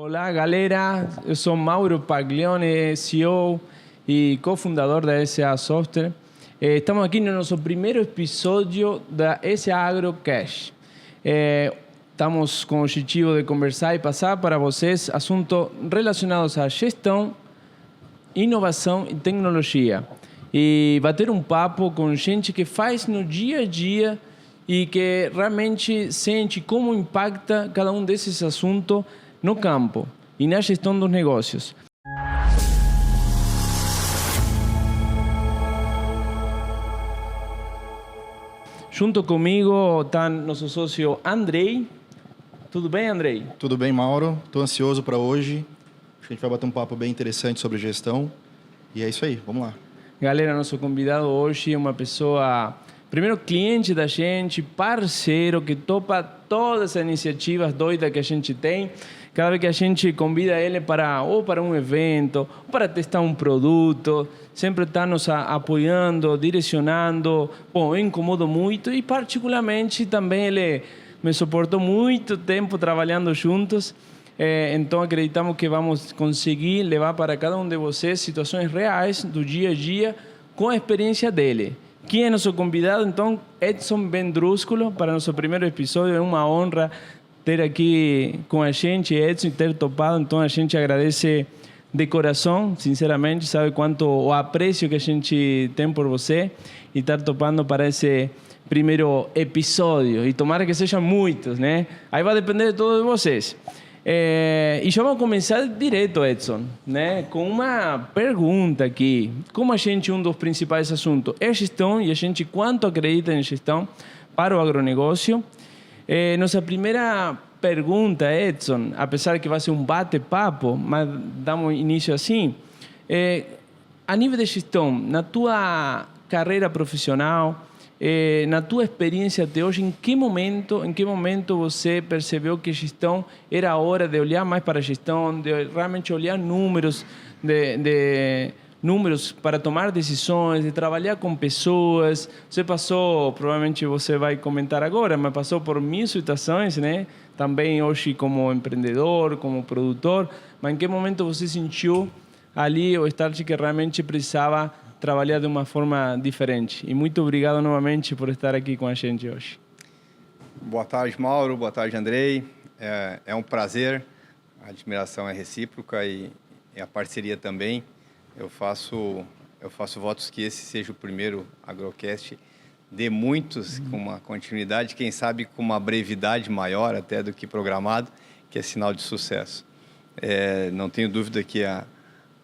Olá, galera. Eu sou Mauro Paglione, CEO e cofundador da SA Software. Estamos aqui no nosso primeiro episódio da SA Agrocast. Estamos com o objetivo de conversar e passar para vocês assuntos relacionados à gestão, inovação e tecnologia. E bater um papo com gente que faz no dia a dia e que realmente sente como impacta cada um desses assuntos no campo e na gestão dos negócios. Junto comigo está nosso sócio Andrei. Tudo bem, Andrei? Tudo bem, Mauro. Estou ansioso para hoje. Acho que a gente vai bater um papo bem interessante sobre gestão. E é isso aí, vamos lá. Galera, nosso convidado hoje é uma pessoa, primeiro cliente da gente, parceiro, que topa todas as iniciativas doidas que a gente tem. Cada vez que a gente convida ele para um evento, ou para testar um produto, sempre está nos apoiando, direcionando. Bom, eu incomodo muito e particularmente também ele me suportou muito tempo trabalhando juntos. Então acreditamos que vamos conseguir levar para cada um de vocês situações reais do dia a dia com a experiência dele. Quem é nosso convidado? Então, Edson Vendrúsculo, para nosso primeiro episódio. É uma honra ter aqui com a gente, Edson, e ter topado. Então, a gente agradece de coração, sinceramente, sabe quanto o apreço que a gente tem por você e estar topando para esse primeiro episódio. E tomara que sejam muitos, né? Aí vai depender de todos vocês. E já vamos começar direto, Edson, né? Com uma pergunta aqui. Como a gente, um dos principais assuntos é gestão, e a gente quanto acredita em gestão para o agronegócio. Nossa primeira pergunta, Edson, apesar que vai ser um bate-papo, mas damos início assim. A nível de gestão, na tua carreira profissional, na tua experiência até hoje, em que momento você percebeu que gestão era a hora de olhar mais para a gestão, de realmente olhar números, números para tomar decisões, de trabalhar com pessoas? Você passou, provavelmente você vai comentar agora, mas passou por mil situações, né? Também hoje como empreendedor, como produtor. Mas em que momento você sentiu ali o start que realmente precisava trabalhar de uma forma diferente? E muito obrigado novamente por estar aqui com a gente hoje. Boa tarde, Mauro. Boa tarde, Andrei. É um prazer. A admiração é recíproca e a parceria também. Eu faço votos que esse seja o primeiro Agrocast de muitos, com uma continuidade, quem sabe com uma brevidade maior até do que programado, que é sinal de sucesso. Não tenho dúvida que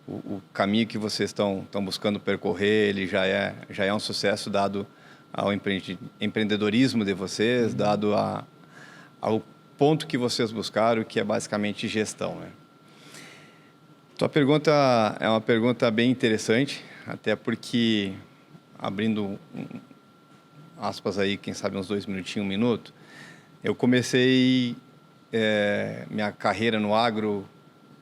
o caminho que vocês estão buscando percorrer, ele já é um sucesso dado ao empreendedorismo de vocês, dado ao ponto que vocês buscaram, que é basicamente gestão, né? Tua pergunta é uma pergunta bem interessante, até porque, abrindo aspas aí, quem sabe uns 2 minutinhos, 1 minuto, eu comecei minha carreira no agro,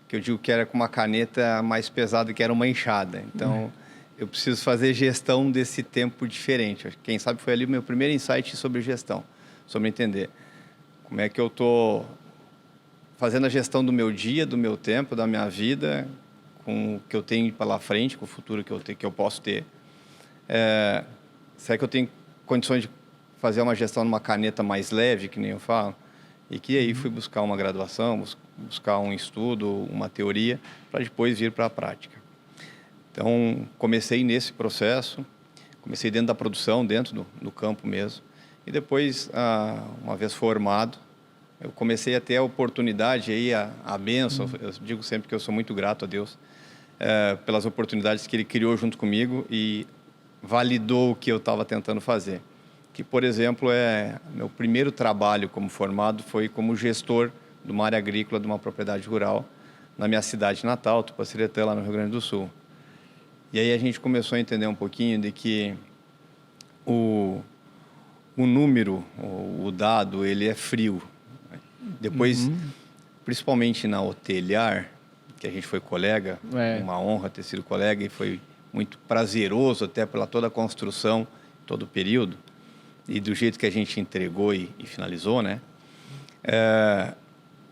que eu digo que era com uma caneta mais pesada, que era uma enxada. Então, eu preciso fazer gestão desse tempo diferente. Quem sabe foi ali o meu primeiro insight sobre gestão, sobre entender como é que eu estou fazendo a gestão do meu dia, do meu tempo, da minha vida, com o que eu tenho pela frente, com o futuro que eu posso ter. Será que eu tenho condições de fazer uma gestão numa caneta mais leve, que nem eu falo? E que aí fui buscar uma graduação, buscar um estudo, uma teoria, para depois vir para a prática. Então, comecei nesse processo, comecei dentro da produção, dentro do campo mesmo. E depois, uma vez formado, eu comecei a ter a oportunidade, aí, a bênção. Eu digo sempre que eu sou muito grato a Deus pelas oportunidades que Ele criou junto comigo e validou o que eu estava tentando fazer. Que, por exemplo, meu primeiro trabalho como formado foi como gestor de uma área agrícola de uma propriedade rural na minha cidade natal, Tupaciretã, lá no Rio Grande do Sul. E aí a gente começou a entender um pouquinho de que o número, o dado, ele é frio. Depois, principalmente na Hoteliar, que a gente foi colega, uma honra ter sido colega e foi muito prazeroso até pela toda a construção, todo o período, e do jeito que a gente entregou e finalizou, né?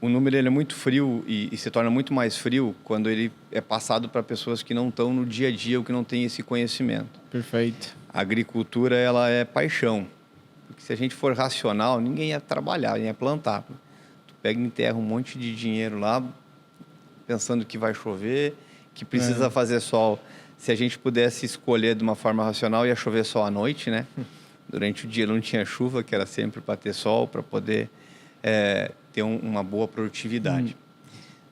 o número ele é muito frio e se torna muito mais frio quando ele é passado para pessoas que não estão no dia a dia ou que não têm esse conhecimento. Perfeito. A agricultura, ela é paixão. Porque se a gente for racional, ninguém ia trabalhar, ninguém ia plantar. Tu pega e enterra um monte de dinheiro lá, pensando que vai chover, que precisa fazer sol. Se a gente pudesse escolher de uma forma racional, ia chover só à noite, né? Durante o dia não tinha chuva, que era sempre para ter sol, para poder ter uma boa produtividade.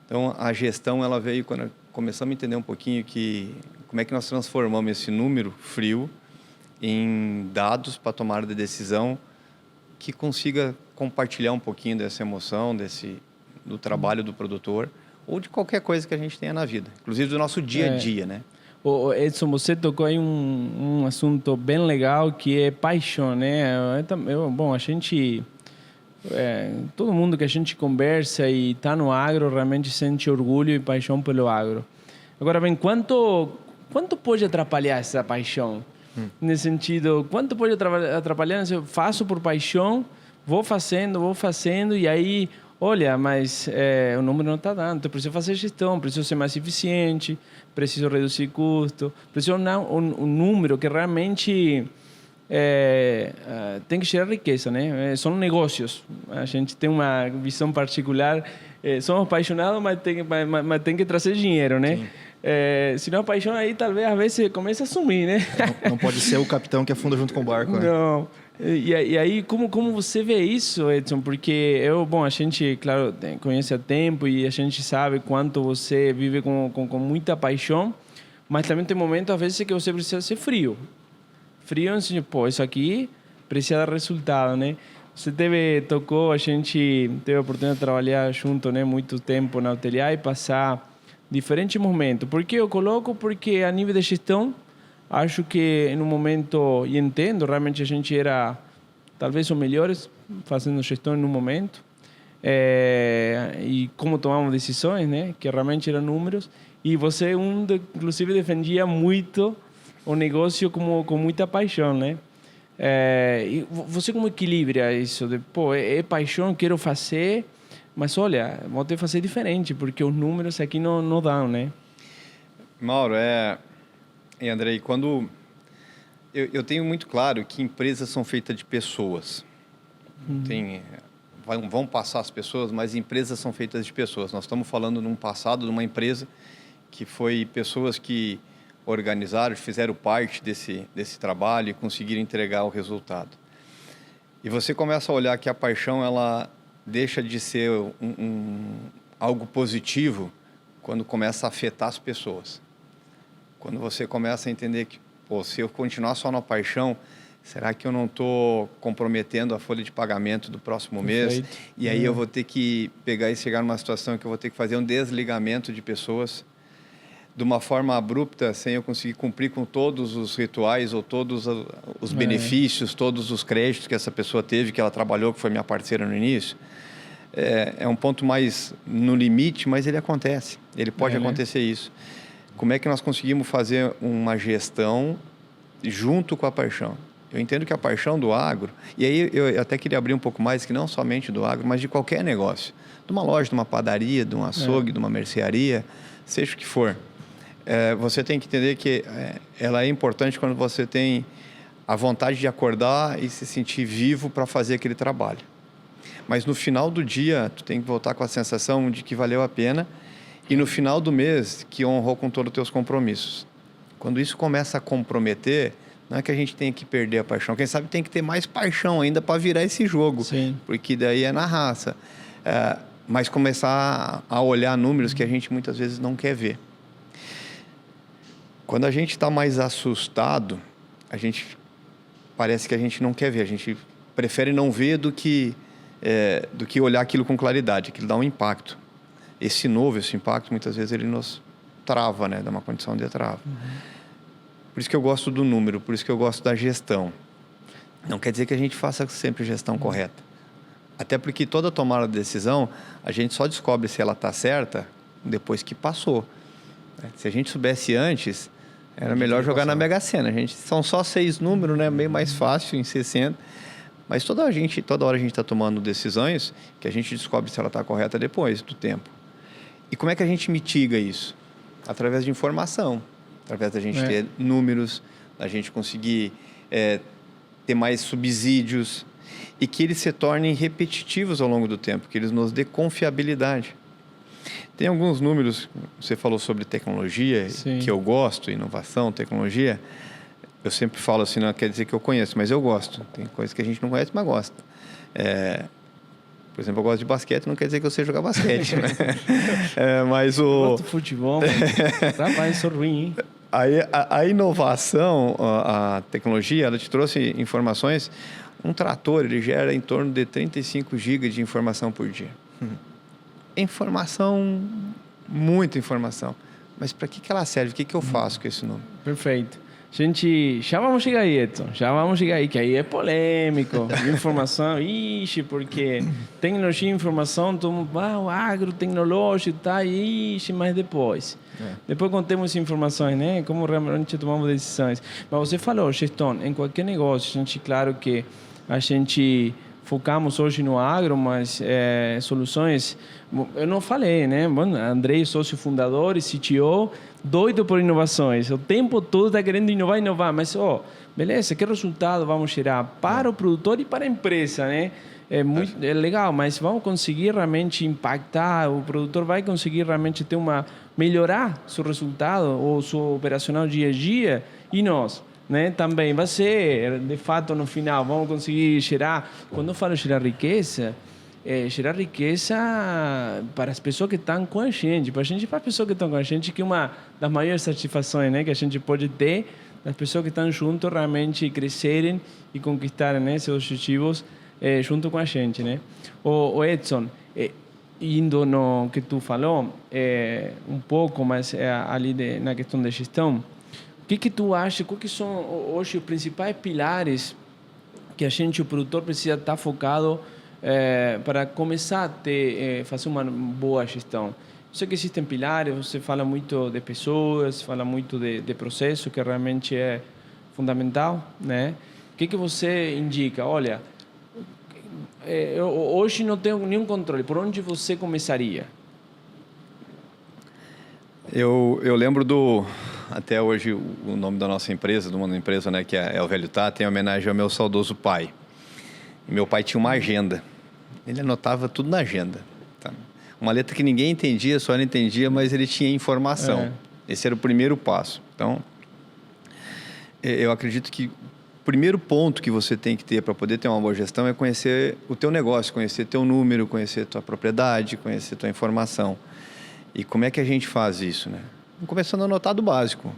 Então, a gestão, ela veio quando começamos a entender um pouquinho como é que nós transformamos esse número frio em dados para tomar de decisão que consiga compartilhar um pouquinho dessa emoção, do trabalho do produtor ou de qualquer coisa que a gente tenha na vida, inclusive do nosso dia a dia, né? Edson, você tocou aí um assunto bem legal que é paixão, né? Bom, a gente... todo mundo que a gente conversa e está no agro realmente sente orgulho e paixão pelo agro. Agora, bem, quanto pode atrapalhar essa paixão? Nesse sentido, quanto pode atrapalhar? Eu faço por paixão, vou fazendo e aí, olha, mas o número não está dando, então preciso fazer gestão, preciso ser mais eficiente, preciso reduzir custo, preciso um número que realmente tem que gerar riqueza, né? São negócios. A gente tem uma visão particular, somos apaixonados, mas tem que trazer dinheiro, né? Se não paixão, aí talvez às vezes comece a sumir, né? Não pode ser o capitão que afunda junto com o barco, né? Não. E aí, como você vê isso, Edson? Porque a gente, claro, conhece há tempo e a gente sabe quanto você vive com muita paixão, mas também tem momentos, às vezes, que você precisa ser frio. Frio, assim, isso aqui precisa dar resultado, né? Você a gente teve a oportunidade de trabalhar junto, né, muito tempo na hotelaria e passar diferentes momentos. Por que eu coloco? Porque a nível de gestão, acho que em um momento, e entendo, realmente a gente era talvez os melhores fazendo gestão em um momento, e como tomamos decisões, né, que realmente eram números, e você, inclusive, defendia muito o negócio com muita paixão, né? E você como equilibra isso? É paixão, quero fazer, mas olha, vou ter que fazer diferente, porque os números aqui não dão, né? Mauro, e Andrei, quando eu tenho muito claro que empresas são feitas de pessoas. Vão passar as pessoas, mas empresas são feitas de pessoas. Nós estamos falando num passado de uma empresa que foi pessoas que organizaram, fizeram parte desse trabalho e conseguiram entregar o resultado. E você começa a olhar que a paixão, ela deixa de ser algo positivo quando começa a afetar as pessoas. Quando você começa a entender que, se eu continuar só na paixão, será que eu não estou comprometendo a folha de pagamento do próximo mês? E aí eu vou ter que pegar e chegar numa situação que eu vou ter que fazer um desligamento de pessoas de uma forma abrupta, sem eu conseguir cumprir com todos os rituais ou todos os benefícios, todos os créditos que essa pessoa teve, que ela trabalhou, que foi minha parceira no início. É um ponto mais no limite, mas ele acontece. Ele pode acontecer isso. Como é que nós conseguimos fazer uma gestão junto com a paixão? Eu entendo que a paixão do agro, e aí eu até queria abrir um pouco mais, que não somente do agro, mas de qualquer negócio. De uma loja, de uma padaria, de um açougue, de uma mercearia, seja o que for. Você tem que entender que ela é importante quando você tem a vontade de acordar e se sentir vivo para fazer aquele trabalho. Mas no final do dia, tu tem que voltar com a sensação de que valeu a pena e no final do mês que honrou com todos os teus compromissos. Quando isso começa a comprometer, não é que a gente tem que perder a paixão. Quem sabe tem que ter mais paixão ainda para virar esse jogo. Sim. Porque daí é na raça. Mas começar a olhar números que a gente muitas vezes não quer ver. Quando a gente está mais assustado, parece que a gente não quer ver. A gente prefere não ver do que olhar aquilo com claridade. Aquilo dá um impacto. Esse impacto, muitas vezes ele nos trava, né? Dá uma condição de trava. Por isso que eu gosto do número, por isso que eu gosto da gestão. Não quer dizer que a gente faça sempre a gestão correta. Até porque toda tomada de decisão, a gente só descobre se ela está certa depois que passou. Se a gente soubesse antes, era melhor jogar na Mega Sena. São só 6 números, né? Meio mais fácil, em 60. Mas toda hora a gente está tomando decisões que a gente descobre se ela está correta depois do tempo. E como é que a gente mitiga isso? Através de informação, através da gente ter números, da gente conseguir ter mais subsídios e que eles se tornem repetitivos ao longo do tempo, que eles nos dê confiabilidade. Tem alguns números, você falou sobre tecnologia, que eu gosto, inovação, tecnologia. Eu sempre falo assim, não quer dizer que eu conheço, mas eu gosto. Tem coisas que a gente não conhece, mas gosta. Por exemplo, eu gosto de basquete, não quer dizer que eu sei jogar basquete. Né? Mas eu gosto de futebol, mas rapaz, sou ruim, hein? A inovação, a tecnologia, ela te trouxe informações. Um trator, ele gera em torno de 35 GB de informação por dia. Informação, muita informação. Mas para que ela serve? O que eu faço com esse número? Perfeito. Gente, já vamos chegar aí, Edson. Já vamos chegar aí, que aí é polêmico. Informação, porque tecnologia e informação, o agro tecnológico, tá, mas depois. Depois contemos informações, né? Como realmente tomamos decisões. Mas você falou, gestão, em qualquer negócio, gente, claro que a gente focamos hoje no agro, mas soluções... Eu não falei, né? Bom, Andrei, sócio fundador e CTO, doido por inovações. O tempo todo está querendo inovar, mas, beleza, que resultado vamos gerar para o produtor e para a empresa, né? É legal, mas vamos conseguir realmente impactar, o produtor vai conseguir realmente melhorar seu resultado ou seu operacional dia a dia, e nós, né? Também vai ser, de fato, no final, vamos conseguir gerar, quando eu falo gerar riqueza para as pessoas que estão com a gente, para as pessoas que estão com a gente, que é uma das maiores satisfações, né, que a gente pode ter, das pessoas que estão junto realmente crescerem e conquistarem, né, seus objetivos junto com a gente, né? O Edson, indo no que tu falou, um pouco mais ali na questão da gestão, o que tu acha, quais são hoje os principais pilares que a gente, o produtor, precisa estar focado para começar a fazer uma boa gestão? Eu sei que existem pilares, você fala muito de pessoas, fala muito de processo, que realmente é fundamental, né? O que você indica? Olha, eu hoje não tenho nenhum controle, por onde você começaria? Eu lembro até hoje, o nome da nossa empresa, de uma empresa, né, que é o Velho Tá, tem homenagem ao meu saudoso pai. Meu pai tinha uma agenda. Ele anotava tudo na agenda. Tá? Uma letra que ninguém entendia, só ele entendia, mas ele tinha informação. Esse era o primeiro passo. Então, eu acredito que o primeiro ponto que você tem que ter para poder ter uma boa gestão é conhecer o teu negócio, conhecer teu número, conhecer tua propriedade, conhecer tua informação. E como é que a gente faz isso, né? Começando a anotar do básico.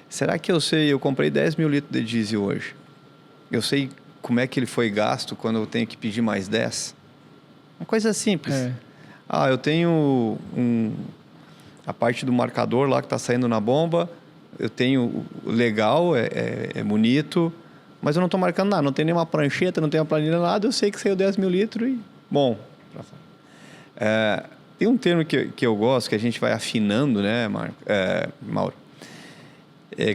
Será que eu comprei 10 mil litros de diesel hoje? Eu sei como é que ele foi gasto quando eu tenho que pedir mais 10? Uma coisa simples. Eu tenho a parte do marcador lá que está saindo na bomba, eu tenho legal, é bonito, mas eu não estou marcando nada, não tem nenhuma prancheta, não tem uma planilha, nada, eu sei que saiu 10 mil litros e... Bom, tem um termo que eu gosto, que a gente vai afinando, né, Mauro?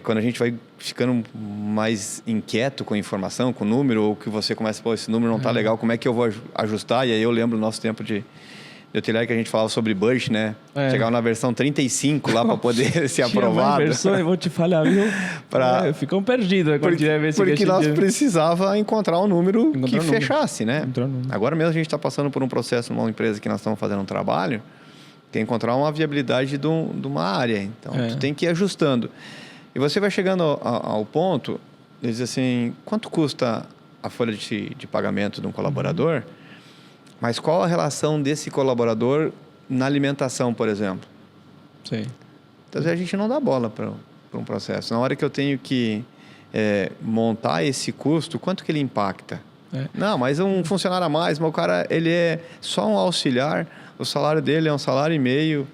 Quando a gente vai ficando mais inquieto com a informação, com o número, ou que você começa, esse número não está legal, como é que eu vou ajustar? E aí eu lembro do nosso tempo de hotelaria que a gente falava sobre budget, né? Chegava na versão 35 lá para poder ser aprovado. Versão, eu vou te falar, viu? Ficam perdidos. Porque nós precisava encontrar um número que fechasse, né? Agora mesmo a gente está passando por um processo numa empresa que nós estamos fazendo um trabalho, que é encontrar uma viabilidade de uma área. Então, tu tem que ir ajustando. E você vai chegando ao ponto, de dizer assim, quanto custa a folha de pagamento de um colaborador, mas qual a relação desse colaborador na alimentação, por exemplo? Sim. Então, a gente não dá bola para um processo. Na hora que eu tenho que montar esse custo, quanto que ele impacta? Não, mas um funcionário a mais, mas o cara ele é só um auxiliar, o salário dele é um salário e meio,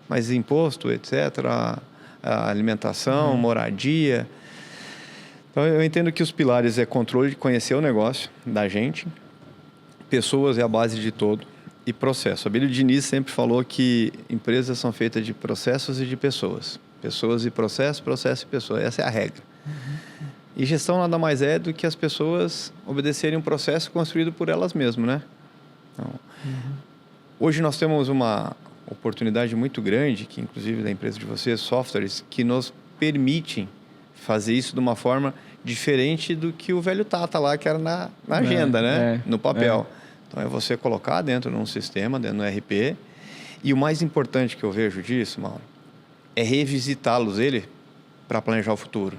mas imposto, etc., a alimentação, moradia. Então, eu entendo que os pilares é controle de conhecer o negócio da gente, pessoas é a base de todo, e processo. A Abílio Diniz sempre falou que empresas são feitas de processos e de pessoas. Pessoas e processo, processo e pessoa. Essa é a regra. E gestão nada mais é do que as pessoas obedecerem um processo construído por elas mesmas, né? Então, hoje nós temos uma oportunidade muito grande, que inclusive da empresa de vocês, softwares, que nos permitem fazer isso de uma forma diferente do que o velho Tata lá, que era na agenda, né? No papel. Então, é você colocar dentro de um sistema, dentro do ERP. E o mais importante que eu vejo disso, Mauro, é revisitá-los ele para planejar o futuro.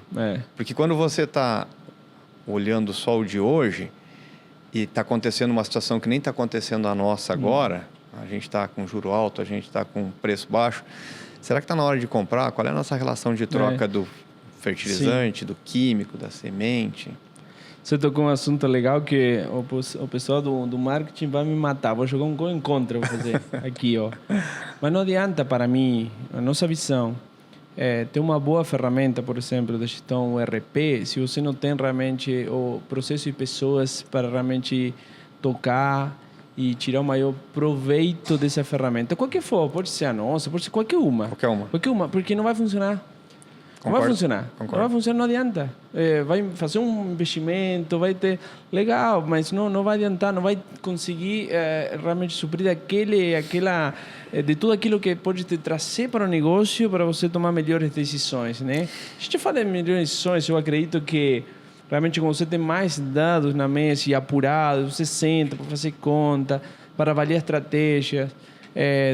Porque quando você está olhando só o de hoje e está acontecendo uma situação que nem está acontecendo a nossa agora, a gente está com juro alto, a gente está com preço baixo, será que está na hora de comprar? Qual é a nossa relação de troca do fertilizante, do químico, da semente? Você tocou um assunto legal que o pessoal do marketing vai me matar. Vou jogar um gol em contra, vou fazer aqui, ó. Mas não adianta, para mim, a nossa visão, ter uma boa ferramenta, por exemplo, de gestão ERP, se você não tem realmente o processo de pessoas para realmente tocar e tirar o maior proveito dessa ferramenta. Qualquer for, pode ser a nossa, pode ser qualquer uma. Qualquer uma, porque não vai funcionar. Não vai funcionar. Não vai funcionar, não adianta. Vai fazer um investimento, vai ter... Legal, mas não vai adiantar, não vai conseguir realmente suprir de tudo aquilo que pode te trazer para o negócio para você tomar melhores decisões, né? A gente fala de melhores decisões, eu acredito que realmente quando você tem mais dados na mesa e apurado, você senta para fazer conta, para avaliar estratégias,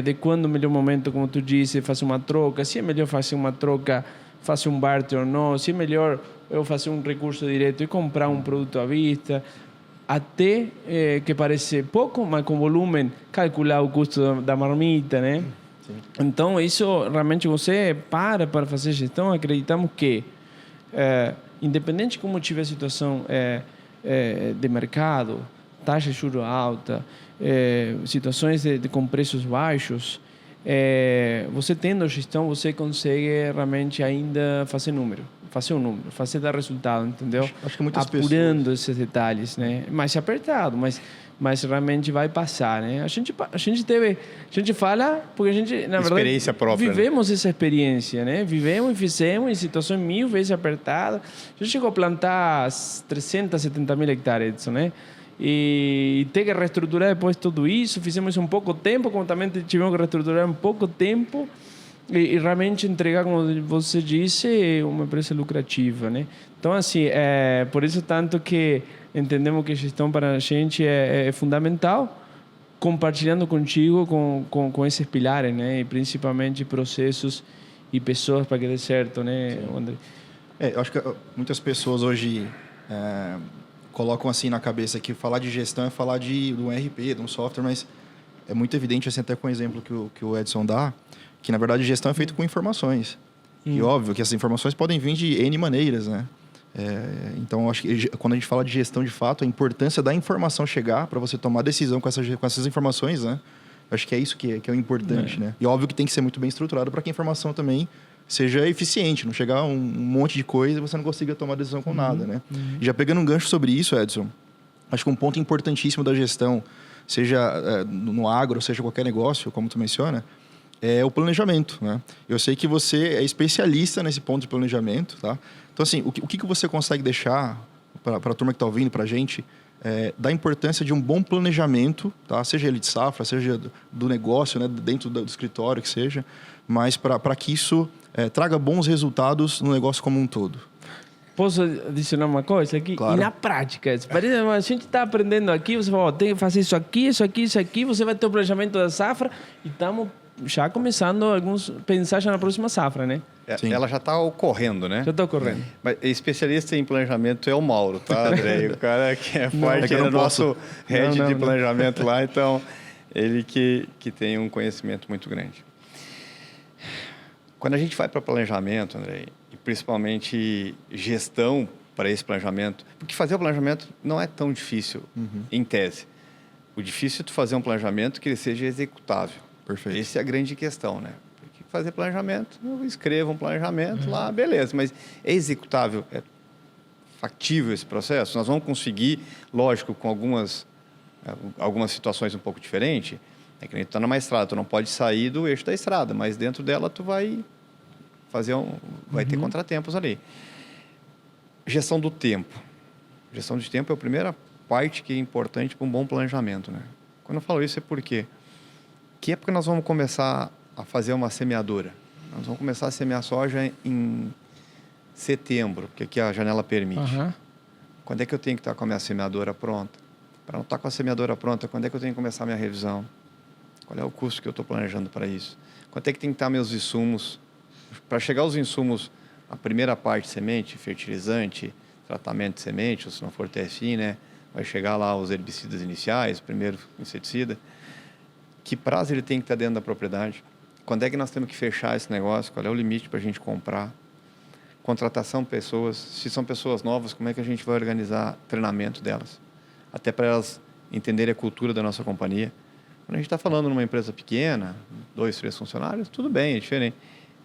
de quando o melhor momento, como tu disse, fazer uma troca, se é melhor fazer uma troca, fazer um barter ou não, se é melhor eu fazer um recurso direto e comprar um produto à vista, até que parece pouco, mas com volume, calcular o custo da marmita, né? Sim. Então, isso realmente você para fazer gestão, acreditamos que, independente de como tiver a situação de mercado, taxa de juros alta, situações com preços baixos, você tendo gestão, você consegue realmente ainda fazer um número, fazer dar resultado, entendeu? Acho que muitas apurando esses detalhes, né? Mais apertado, mas realmente vai passar, né? A gente fala porque a gente, na verdade, experiência própria, vivemos essa experiência, né? Vivemos e fizemos em situações 1000 vezes apertadas. A gente chegou a plantar 370 mil hectares, Edson, né? E ter que reestruturar depois tudo isso, fizemos isso em pouco tempo, como também tivemos que reestruturar em pouco tempo e realmente entregar, como você disse, uma empresa lucrativa, né? Então, assim, por isso tanto que entendemos que a gestão para a gente é fundamental, compartilhando contigo com esses pilares, né? E principalmente processos e pessoas para que dê certo, né, André? Eu acho que muitas pessoas hoje colocam assim na cabeça que falar de gestão é falar de um ERP, de um software, mas é muito evidente, assim, até com o exemplo que o Edson dá, que na verdade gestão é feita com informações. E óbvio que essas informações podem vir de N maneiras, né? Então, acho que quando a gente fala de gestão de fato, a importância da informação chegar para você tomar decisão com essas informações, né? Acho que é isso que é o importante, né? E óbvio que tem que ser muito bem estruturado para que a informação também seja eficiente, não chegar um monte de coisa e você não consiga tomar decisão com nada, né? Já pegando um gancho sobre isso, Edson, acho que um ponto importantíssimo da gestão, seja no agro, seja qualquer negócio, como tu menciona, é o planejamento, né? Eu sei que você é especialista nesse ponto de planejamento, tá? Então, assim, o que você consegue deixar para a turma que está ouvindo, para a gente, da importância de um bom planejamento, tá? Seja ele de safra, seja do negócio, né? Dentro do escritório, que seja, mas para que isso traga bons resultados no negócio como um todo. Posso adicionar uma coisa aqui? Claro. E na prática, a gente está aprendendo aqui, você fala, tem que fazer isso aqui, isso aqui, isso aqui, você vai ter o planejamento da safra e estamos já começando pensar já na próxima safra, né? Ela já está ocorrendo, né? Já está ocorrendo. Mas especialista em planejamento é o Mauro, tá, André? O cara que é forte, ele é o nosso head de planejamento lá, então ele que tem um conhecimento muito grande. Quando a gente vai para planejamento, André, e principalmente gestão para esse planejamento, porque fazer o planejamento não é tão difícil, em tese. O difícil é tu fazer um planejamento que ele seja executável. Perfeito. Essa é a grande questão, né? Porque fazer planejamento, eu escrevo um planejamento lá, beleza, mas é executável, é factível esse processo? Nós vamos conseguir, lógico, com algumas situações um pouco diferentes. É que nem tu tá numa estrada, tu não pode sair do eixo da estrada, mas dentro dela tu vai fazer vai ter contratempos ali. Gestão do tempo. Gestão de tempo é a primeira parte que é importante para um bom planejamento, né? Quando eu falo isso é porque que época nós vamos começar a fazer uma semeadura? Nós vamos começar a semear soja em setembro, porque aqui a janela permite. Uhum. Quando é que eu tenho que estar com a minha semeadora pronta? Para não estar com a semeadora pronta, quando é que eu tenho que começar a minha revisão? Qual é o custo que eu estou planejando para isso? Quanto é que tem que estar meus insumos? Para chegar aos insumos, a primeira parte, semente, fertilizante, tratamento de semente, ou se não for TSI, né? Vai chegar lá os herbicidas iniciais, primeiro inseticida. Que prazo ele tem que estar dentro da propriedade? Quando é que nós temos que fechar esse negócio? Qual é o limite para a gente comprar? Contratação de pessoas. Se são pessoas novas, como é que a gente vai organizar treinamento delas? Até para elas entenderem a cultura da nossa companhia. Quando a gente está falando numa empresa pequena, 2, 3 funcionários, tudo bem, é diferente.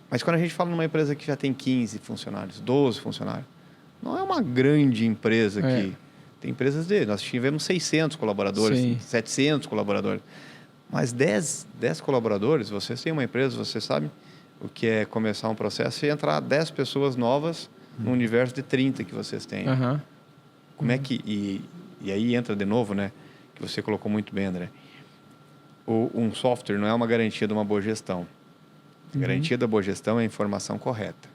Mas quando a gente fala numa empresa que já tem 15 funcionários, 12 funcionários, não é uma grande empresa que... Tem empresas dele. Nós tivemos 600 colaboradores, Sim. 700 colaboradores. Mas 10 colaboradores, vocês têm uma empresa, você sabe o que é começar um processo e entrar 10 pessoas novas no universo de 30 que vocês têm. Uhum. Como é que... E aí entra de novo, né? Que você colocou muito bem, André. Um software não é uma garantia de uma boa gestão. A garantia da boa gestão é a informação correta,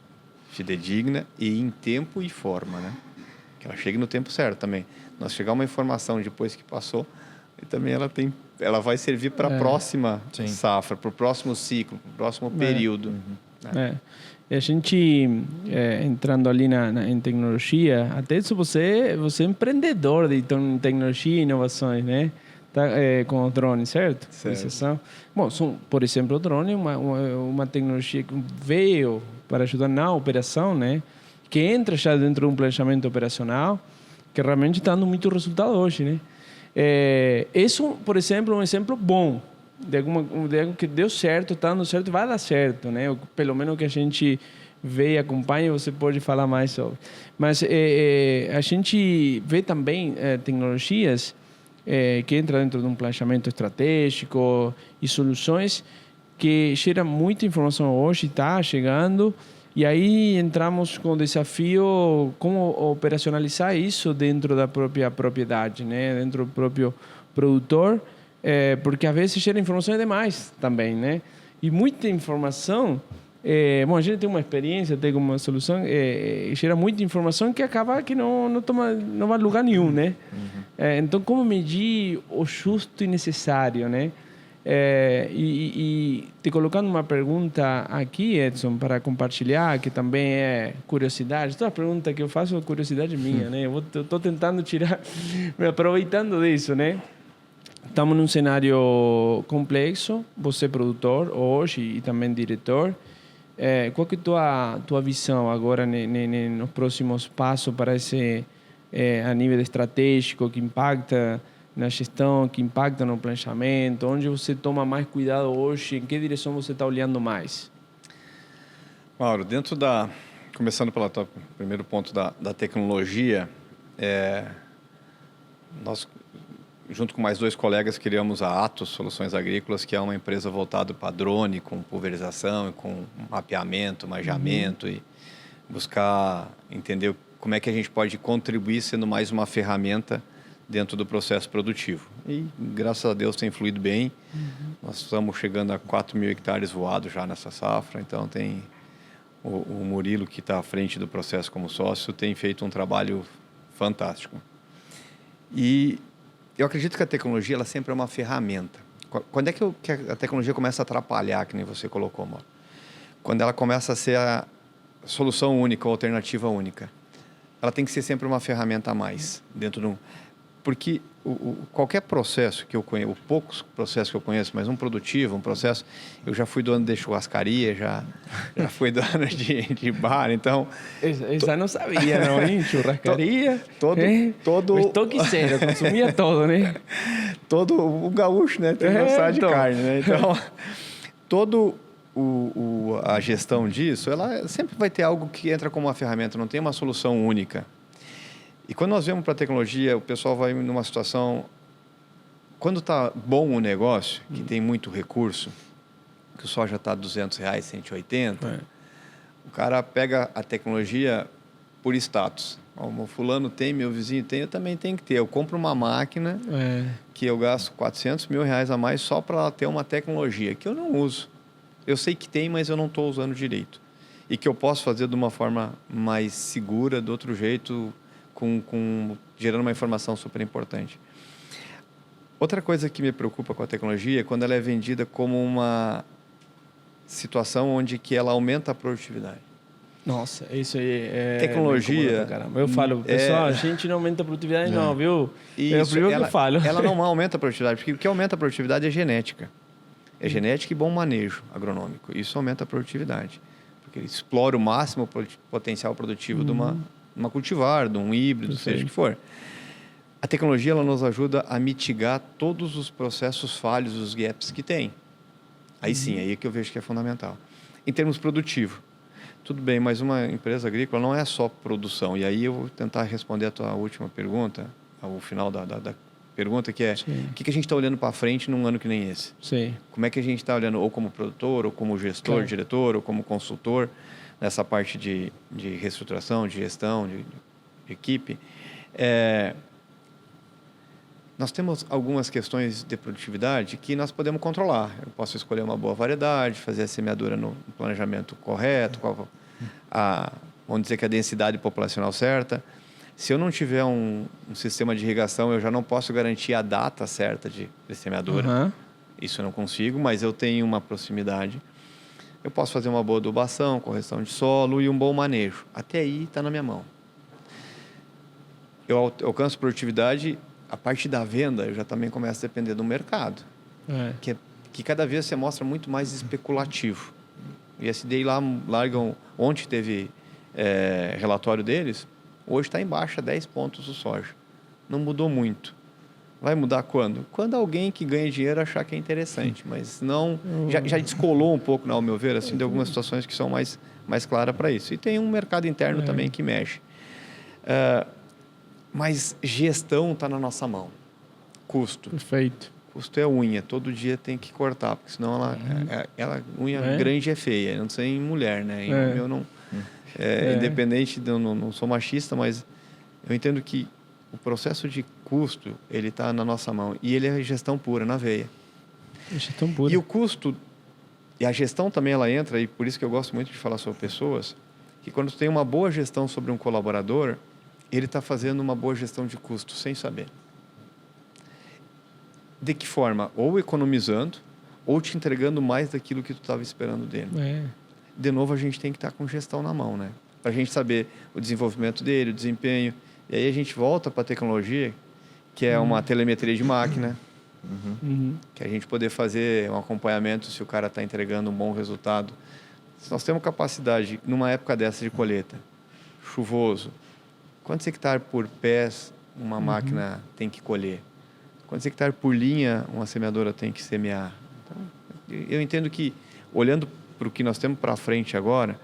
fidedigna e em tempo e forma, né? Que ela chegue no tempo certo também. Nós chegar uma informação depois que passou, e também ela vai servir para a próxima safra, para o próximo ciclo, para o próximo período. Né? E a gente, entrando ali em tecnologia, até isso você é empreendedor de tecnologia e inovações, né? Tá, com o drone, certo? Bom, por exemplo, o drone é uma tecnologia que veio para ajudar na operação, né? Que entra já dentro de um planejamento operacional, que realmente está dando muito resultado hoje, né? Isso, por exemplo, é um exemplo bom de algo que deu certo, está dando certo e vai dar certo, né? Pelo menos que a gente vê e acompanha, você pode falar mais sobre. Mas a gente vê também tecnologias que entram dentro de um planejamento estratégico e soluções que geram muita informação hoje, está chegando. E aí entramos com o desafio como operacionalizar isso dentro da própria propriedade, né? Dentro do próprio produtor, porque às vezes gera informação demais também, né? E muita informação, bom, a gente tem uma experiência, tem uma solução, gera muita informação que acaba que não vai a lugar nenhum, né? Então, como medir o justo e necessário, né? E te colocando uma pergunta aqui, Edson, para compartilhar, que também é curiosidade. Toda pergunta que eu faço é curiosidade minha, né? Eu estou tentando tirar, me aproveitando disso, né? Estamos num cenário complexo. Você é produtor hoje e também diretor. Qual que é a tua visão agora nos próximos passos para esse a nível estratégico que impacta na gestão, que impacta no planejamento? Onde você toma mais cuidado hoje? Em que direção você está olhando mais? Mauro, começando pelo primeiro ponto da tecnologia, nós, junto com mais 2 colegas, criamos a Atos Soluções Agrícolas, que é uma empresa voltada para drone, com pulverização, com mapeamento, magiamento, e buscar entender como é que a gente pode contribuir sendo mais uma ferramenta dentro do processo produtivo. E, graças a Deus, tem fluído bem. Nós estamos chegando a 4.000 hectares voados já nessa safra. Então, tem o Murilo, que está à frente do processo como sócio, tem feito um trabalho fantástico. E eu acredito que a tecnologia ela sempre é uma ferramenta. Quando é que a tecnologia começa a atrapalhar, que nem você colocou, Mauro? Quando ela começa a ser a solução única, a alternativa única. Ela tem que ser sempre uma ferramenta a mais dentro de um... Porque qualquer processo que eu conheço, poucos processos que eu conheço, mas um produtivo, um processo... Eu já fui dono de churrascaria, já fui dono de bar, então... Essa não sabia, não, hein? Churrascaria. Todo... O estoque sério, consumia todo, né? Todo o gaúcho, né? Tem que gostar de carne, né? Então, a gestão disso, ela sempre vai ter algo que entra como uma ferramenta, não tem uma solução única. E quando nós vemos para a tecnologia, o pessoal vai numa situação... Quando está bom o negócio, que tem muito recurso, que o soja está R$200, 180, o cara pega a tecnologia por status. O fulano tem, meu vizinho tem, eu também tenho que ter. Eu compro uma máquina que eu gasto R$400 mil a mais só para ela ter uma tecnologia que eu não uso. Eu sei que tem, mas eu não estou usando direito. E que eu posso fazer de uma forma mais segura, de outro jeito, gerando uma informação super importante. Outra coisa que me preocupa com a tecnologia é quando ela é vendida como uma situação onde que ela aumenta a produtividade. Nossa, isso aí é... Tecnologia... Eu falo, pessoal, a gente não aumenta a produtividade não, viu? Isso, é o primeiro que eu falo. Ela não aumenta a produtividade, porque o que aumenta a produtividade é genética. É genética e bom manejo agronômico. Isso aumenta a produtividade. Porque ele explora o máximo potencial produtivo de uma cultivar, de um híbrido, seja o que for. A tecnologia ela nos ajuda a mitigar todos os processos falhos, os gaps que tem. Aí sim, aí é que eu vejo que é fundamental. Em termos produtivos, tudo bem, mas uma empresa agrícola não é só produção. E aí eu vou tentar responder a tua última pergunta, ao final da pergunta, que é o que a gente está olhando para frente num ano que nem esse? Sim. Como é que a gente está olhando ou como produtor, ou como gestor, diretor, ou como consultor, nessa parte de reestruturação, de gestão, de equipe? Nós temos algumas questões de produtividade que nós podemos controlar. Eu posso escolher uma boa variedade, fazer a semeadura no planejamento correto, vamos dizer que a densidade populacional certa. Se eu não tiver um sistema de irrigação, eu já não posso garantir a data certa de semeadura. Isso eu não consigo, mas eu tenho uma proximidade. Eu posso fazer uma boa adubação, correção de solo e um bom manejo. Até aí está na minha mão. Eu alcanço produtividade... A parte da venda, eu já também começo a depender do mercado, que cada vez se mostra muito mais especulativo. E a SDI lá largam, ontem teve relatório deles, hoje está em baixa 10 pontos o soja. Não mudou muito. Vai mudar quando? Quando alguém que ganha dinheiro achar que é interessante, mas não... Já descolou um pouco, ao meu ver, assim, de algumas situações que são mais claras para isso. E tem um mercado interno também que mexe. Mas gestão está na nossa mão. Custo. Perfeito. Custo é unha. Todo dia tem que cortar, porque senão ela unha grande é feia. Eu não sei em mulher, né? Em homem eu não... Independente, eu não sou machista, mas eu entendo que o processo de custo, ele está na nossa mão. E ele é gestão pura, na veia. Gestão pura. E o custo... E a gestão também, ela entra, e por isso que eu gosto muito de falar sobre pessoas, que quando tu tem uma boa gestão sobre um colaborador... ele está fazendo uma boa gestão de custo sem saber. De que forma? Ou economizando, ou te entregando mais daquilo que tu estava esperando dele. De novo, a gente tem que estar com gestão na mão, né? Para a gente saber o desenvolvimento dele, o desempenho. E aí a gente volta para a tecnologia, que é uma telemetria de máquina, que a gente poder fazer um acompanhamento se o cara está entregando um bom resultado. Se nós temos capacidade, numa época dessa de colheita, chuvoso, quantos hectares por pés uma máquina tem que colher? Quantos hectares por linha uma semeadora tem que semear? Então, eu entendo que, olhando para o que nós temos para frente agora,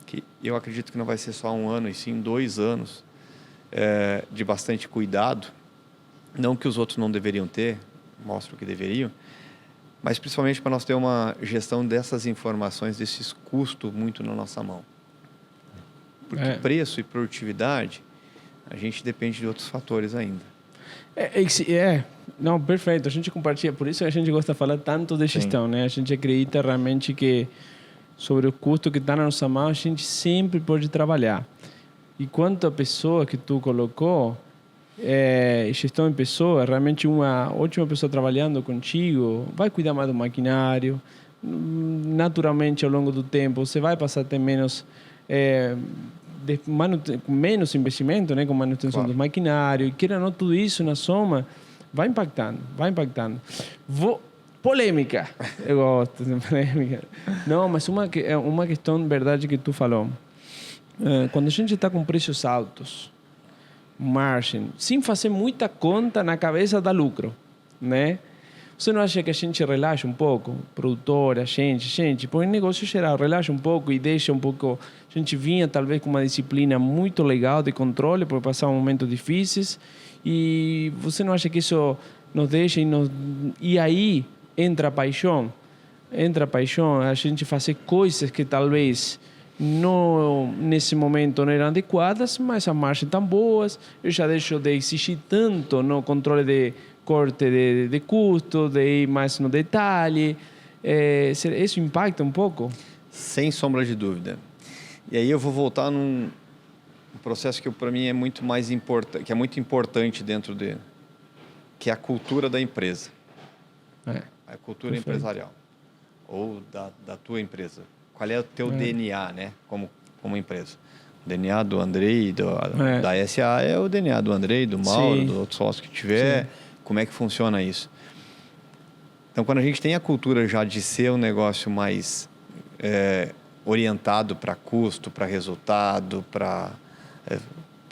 que eu acredito que não vai ser só um ano, e sim 2 anos de bastante cuidado, não que os outros não deveriam ter, mostram que deveriam, mas principalmente para nós ter uma gestão dessas informações, desses custos muito na nossa mão. Porque preço e produtividade... a gente depende de outros fatores ainda. Não, perfeito. A gente compartilha. Por isso que a gente gosta de falar tanto de gestão, né? A gente acredita realmente que sobre o custo que está na nossa mão, a gente sempre pode trabalhar. E quanto a pessoa que tu colocou, gestão em pessoa, realmente uma ótima pessoa trabalhando contigo, vai cuidar mais do maquinário, naturalmente, ao longo do tempo, você vai passar a ter menos investimento, né, com manutenção do maquinário, e queira ou não, tudo isso na soma vai impactando. Polêmica, eu gosto de polêmica. Não, mas uma questão verdade que tu falou. Quando a gente está com preços altos, margem, sem fazer muita conta na cabeça dá lucro, né? Você não acha que a gente relaxa um pouco? Produtor, a gente, põe negócio geral, relaxa um pouco e deixa um pouco... A gente vinha talvez com uma disciplina muito legal de controle, por passar momentos difíceis, e você não acha que isso nos deixa e aí entra a paixão, a gente fazer coisas que talvez nesse momento não eram adequadas, mas as margens estão boas. Eu já deixo de exigir tanto no controle de corte de custo, de ir mais no detalhe. Isso impacta um pouco? Sem sombra de dúvida. E aí eu vou voltar num processo que para mim é muito mais importante, que é muito importante dentro dele, que é a cultura da empresa. A cultura empresarial ou da tua empresa. Qual é o teu DNA, né? Como empresa. O DNA do Andrei, da SA é o DNA do Andrei, do Mauro, Sim. do outro sócio que tiver. Sim. Como é que funciona isso? Então, quando a gente tem a cultura já de ser um negócio mais orientado para custo, para resultado, para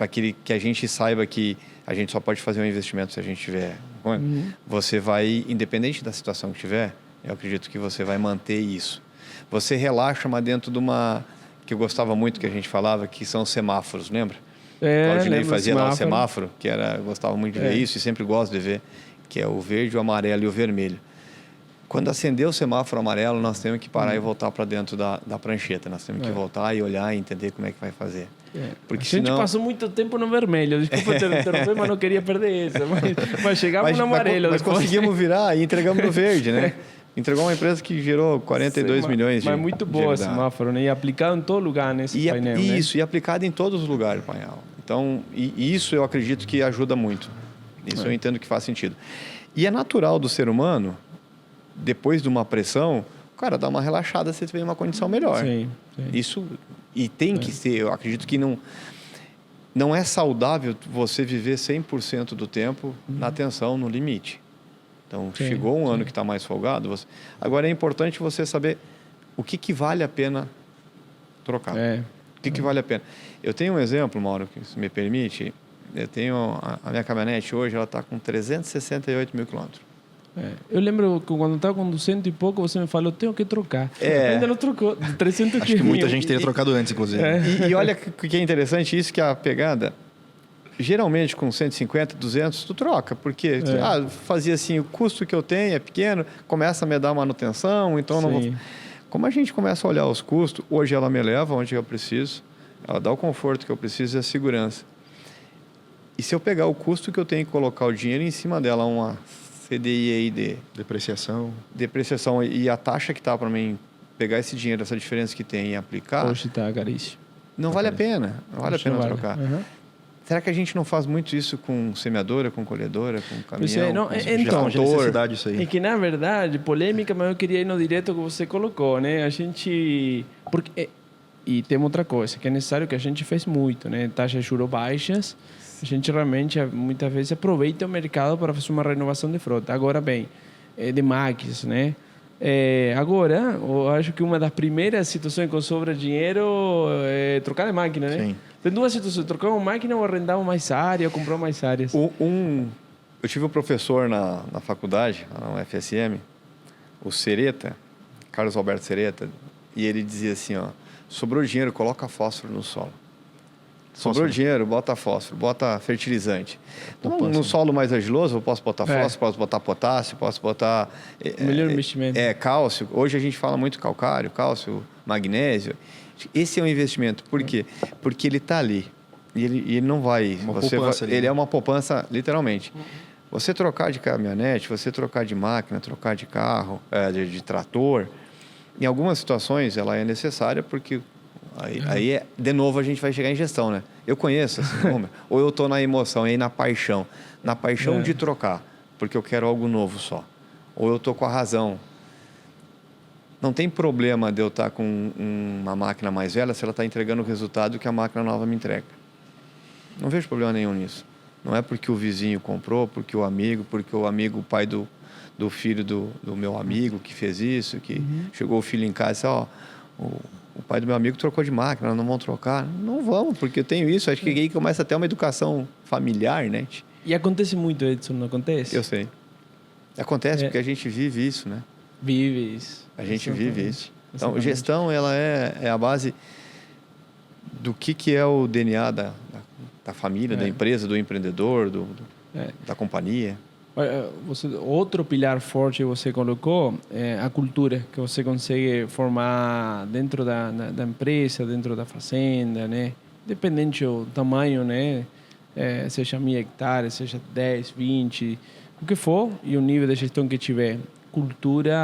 que a gente saiba que a gente só pode fazer um investimento se a gente tiver. Você vai, independente da situação que tiver, eu acredito que você vai manter isso. Você relaxa, mas dentro de uma que eu gostava muito que a gente falava, que são semáforos, lembra? O Claudinei fazia lá o semáforo, que eu gostava muito de ver isso e sempre gosto de ver, que é o verde, o amarelo e o vermelho. Quando acender o semáforo amarelo, nós temos que parar e voltar para dentro da prancheta. Nós temos que voltar e olhar e entender como é que vai fazer. Porque a gente passou muito tempo no vermelho. Desculpa te interromper, mas não queria perder isso. Mas chegamos no amarelo. Mas conseguimos virar e entregamos no verde, né? Entregou uma empresa que gerou 42 milhões de... Mas muito boa esse semáforo, né? E aplicado em todo lugar nesse painel, né? Isso, e aplicado em todos os lugares do painel. Então, isso eu acredito que ajuda muito. Isso eu entendo que faz sentido. E é natural do ser humano, depois de uma pressão, cara, dá uma relaxada, você tem uma condição melhor. Sim. Isso, e tem que ser, eu acredito que não é saudável você viver 100% do tempo na tensão, no limite. Então, chegou um ano que está mais folgado. Agora, é importante você saber o que vale a pena trocar. O que vale a pena. Eu tenho um exemplo, Mauro, que se me permite. Eu tenho a minha caminhonete hoje, ela está com 368 mil quilômetros. Eu lembro que quando estava com 200 e pouco, você me falou, tenho que trocar. Ainda não trocou. 300 Acho que muita gente teria trocado antes, inclusive. E olha que é interessante isso, que a pegada... Geralmente, com 150, 200, tu troca. Porque fazia assim, o custo que eu tenho é pequeno, começa a me dar manutenção, então não vou... Como a gente começa a olhar os custos, hoje ela me leva onde eu preciso, ela dá o conforto que eu preciso e a segurança. E se eu pegar o custo que eu tenho que colocar o dinheiro em cima dela, uma CDI aí de... Depreciação e a taxa que tá para mim pegar esse dinheiro, essa diferença que tem e aplicar... Hoje está caríssimo. Não vale a pena. Não vale a pena trocar. Será que a gente não faz muito isso com semeadora, com colhedora, com caminhão, com então, necessidade isso aí. É que, na verdade, polêmica, mas eu queria ir no direto que você colocou, né? A gente... E tem outra coisa, que é necessário que a gente fez muito, né? Taxas de juros baixas, a gente realmente, muitas vezes, aproveita o mercado para fazer uma renovação de frota. Agora, bem, de máquinas, né? Agora, eu acho que uma das primeiras situações que sobra dinheiro é trocar de máquina, né? Sim. Tem duas situações, trocar uma máquina ou arrendar mais área, ou comprar mais áreas. Eu tive um professor na faculdade, na UFSM, o Sereta, Carlos Alberto Sereta, e ele dizia assim, sobrou dinheiro, coloca fósforo no solo. Sobrou dinheiro, bota fósforo, bota fertilizante. No solo mais argiloso, eu posso botar fósforo, posso botar potássio, posso botar... Melhor investimento. Cálcio. Hoje a gente fala muito calcário, cálcio, magnésio. Esse é um investimento. Por quê? Porque ele está ali. E ele não vai... Ele é uma poupança, literalmente. Você trocar de caminhonete, você trocar de máquina, trocar de carro, de trator, em algumas situações ela é necessária porque... Aí, de novo, a gente vai chegar em gestão, né? Eu conheço esse número. Ou eu estou na emoção, e aí na paixão. Na paixão de trocar, porque eu quero algo novo só. Ou eu estou com a razão. Não tem problema de eu estar com uma máquina mais velha se ela está entregando o resultado que a máquina nova me entrega. Não vejo problema nenhum nisso. Não é porque o vizinho comprou, porque o amigo, o pai do filho do meu amigo que fez isso, que chegou o filho em casa e disse, o pai do meu amigo trocou de máquina, nós não vamos trocar. Não vamos, porque eu tenho isso. Acho que aí começa até uma educação familiar, né? E acontece muito, Edson, não acontece? Eu sei. Acontece porque a gente vive isso, né? Vive isso. A gente vive isso. Então, gestão, ela é a base do que é o DNA da família, da empresa, do empreendedor, da companhia. Outro pilar forte que você colocou é a cultura que você consegue formar dentro da empresa, dentro da fazenda, né? Dependente do tamanho, né? Seja 1.000 hectares, seja 10, 20, o que for, e o nível de gestão que tiver. Cultura,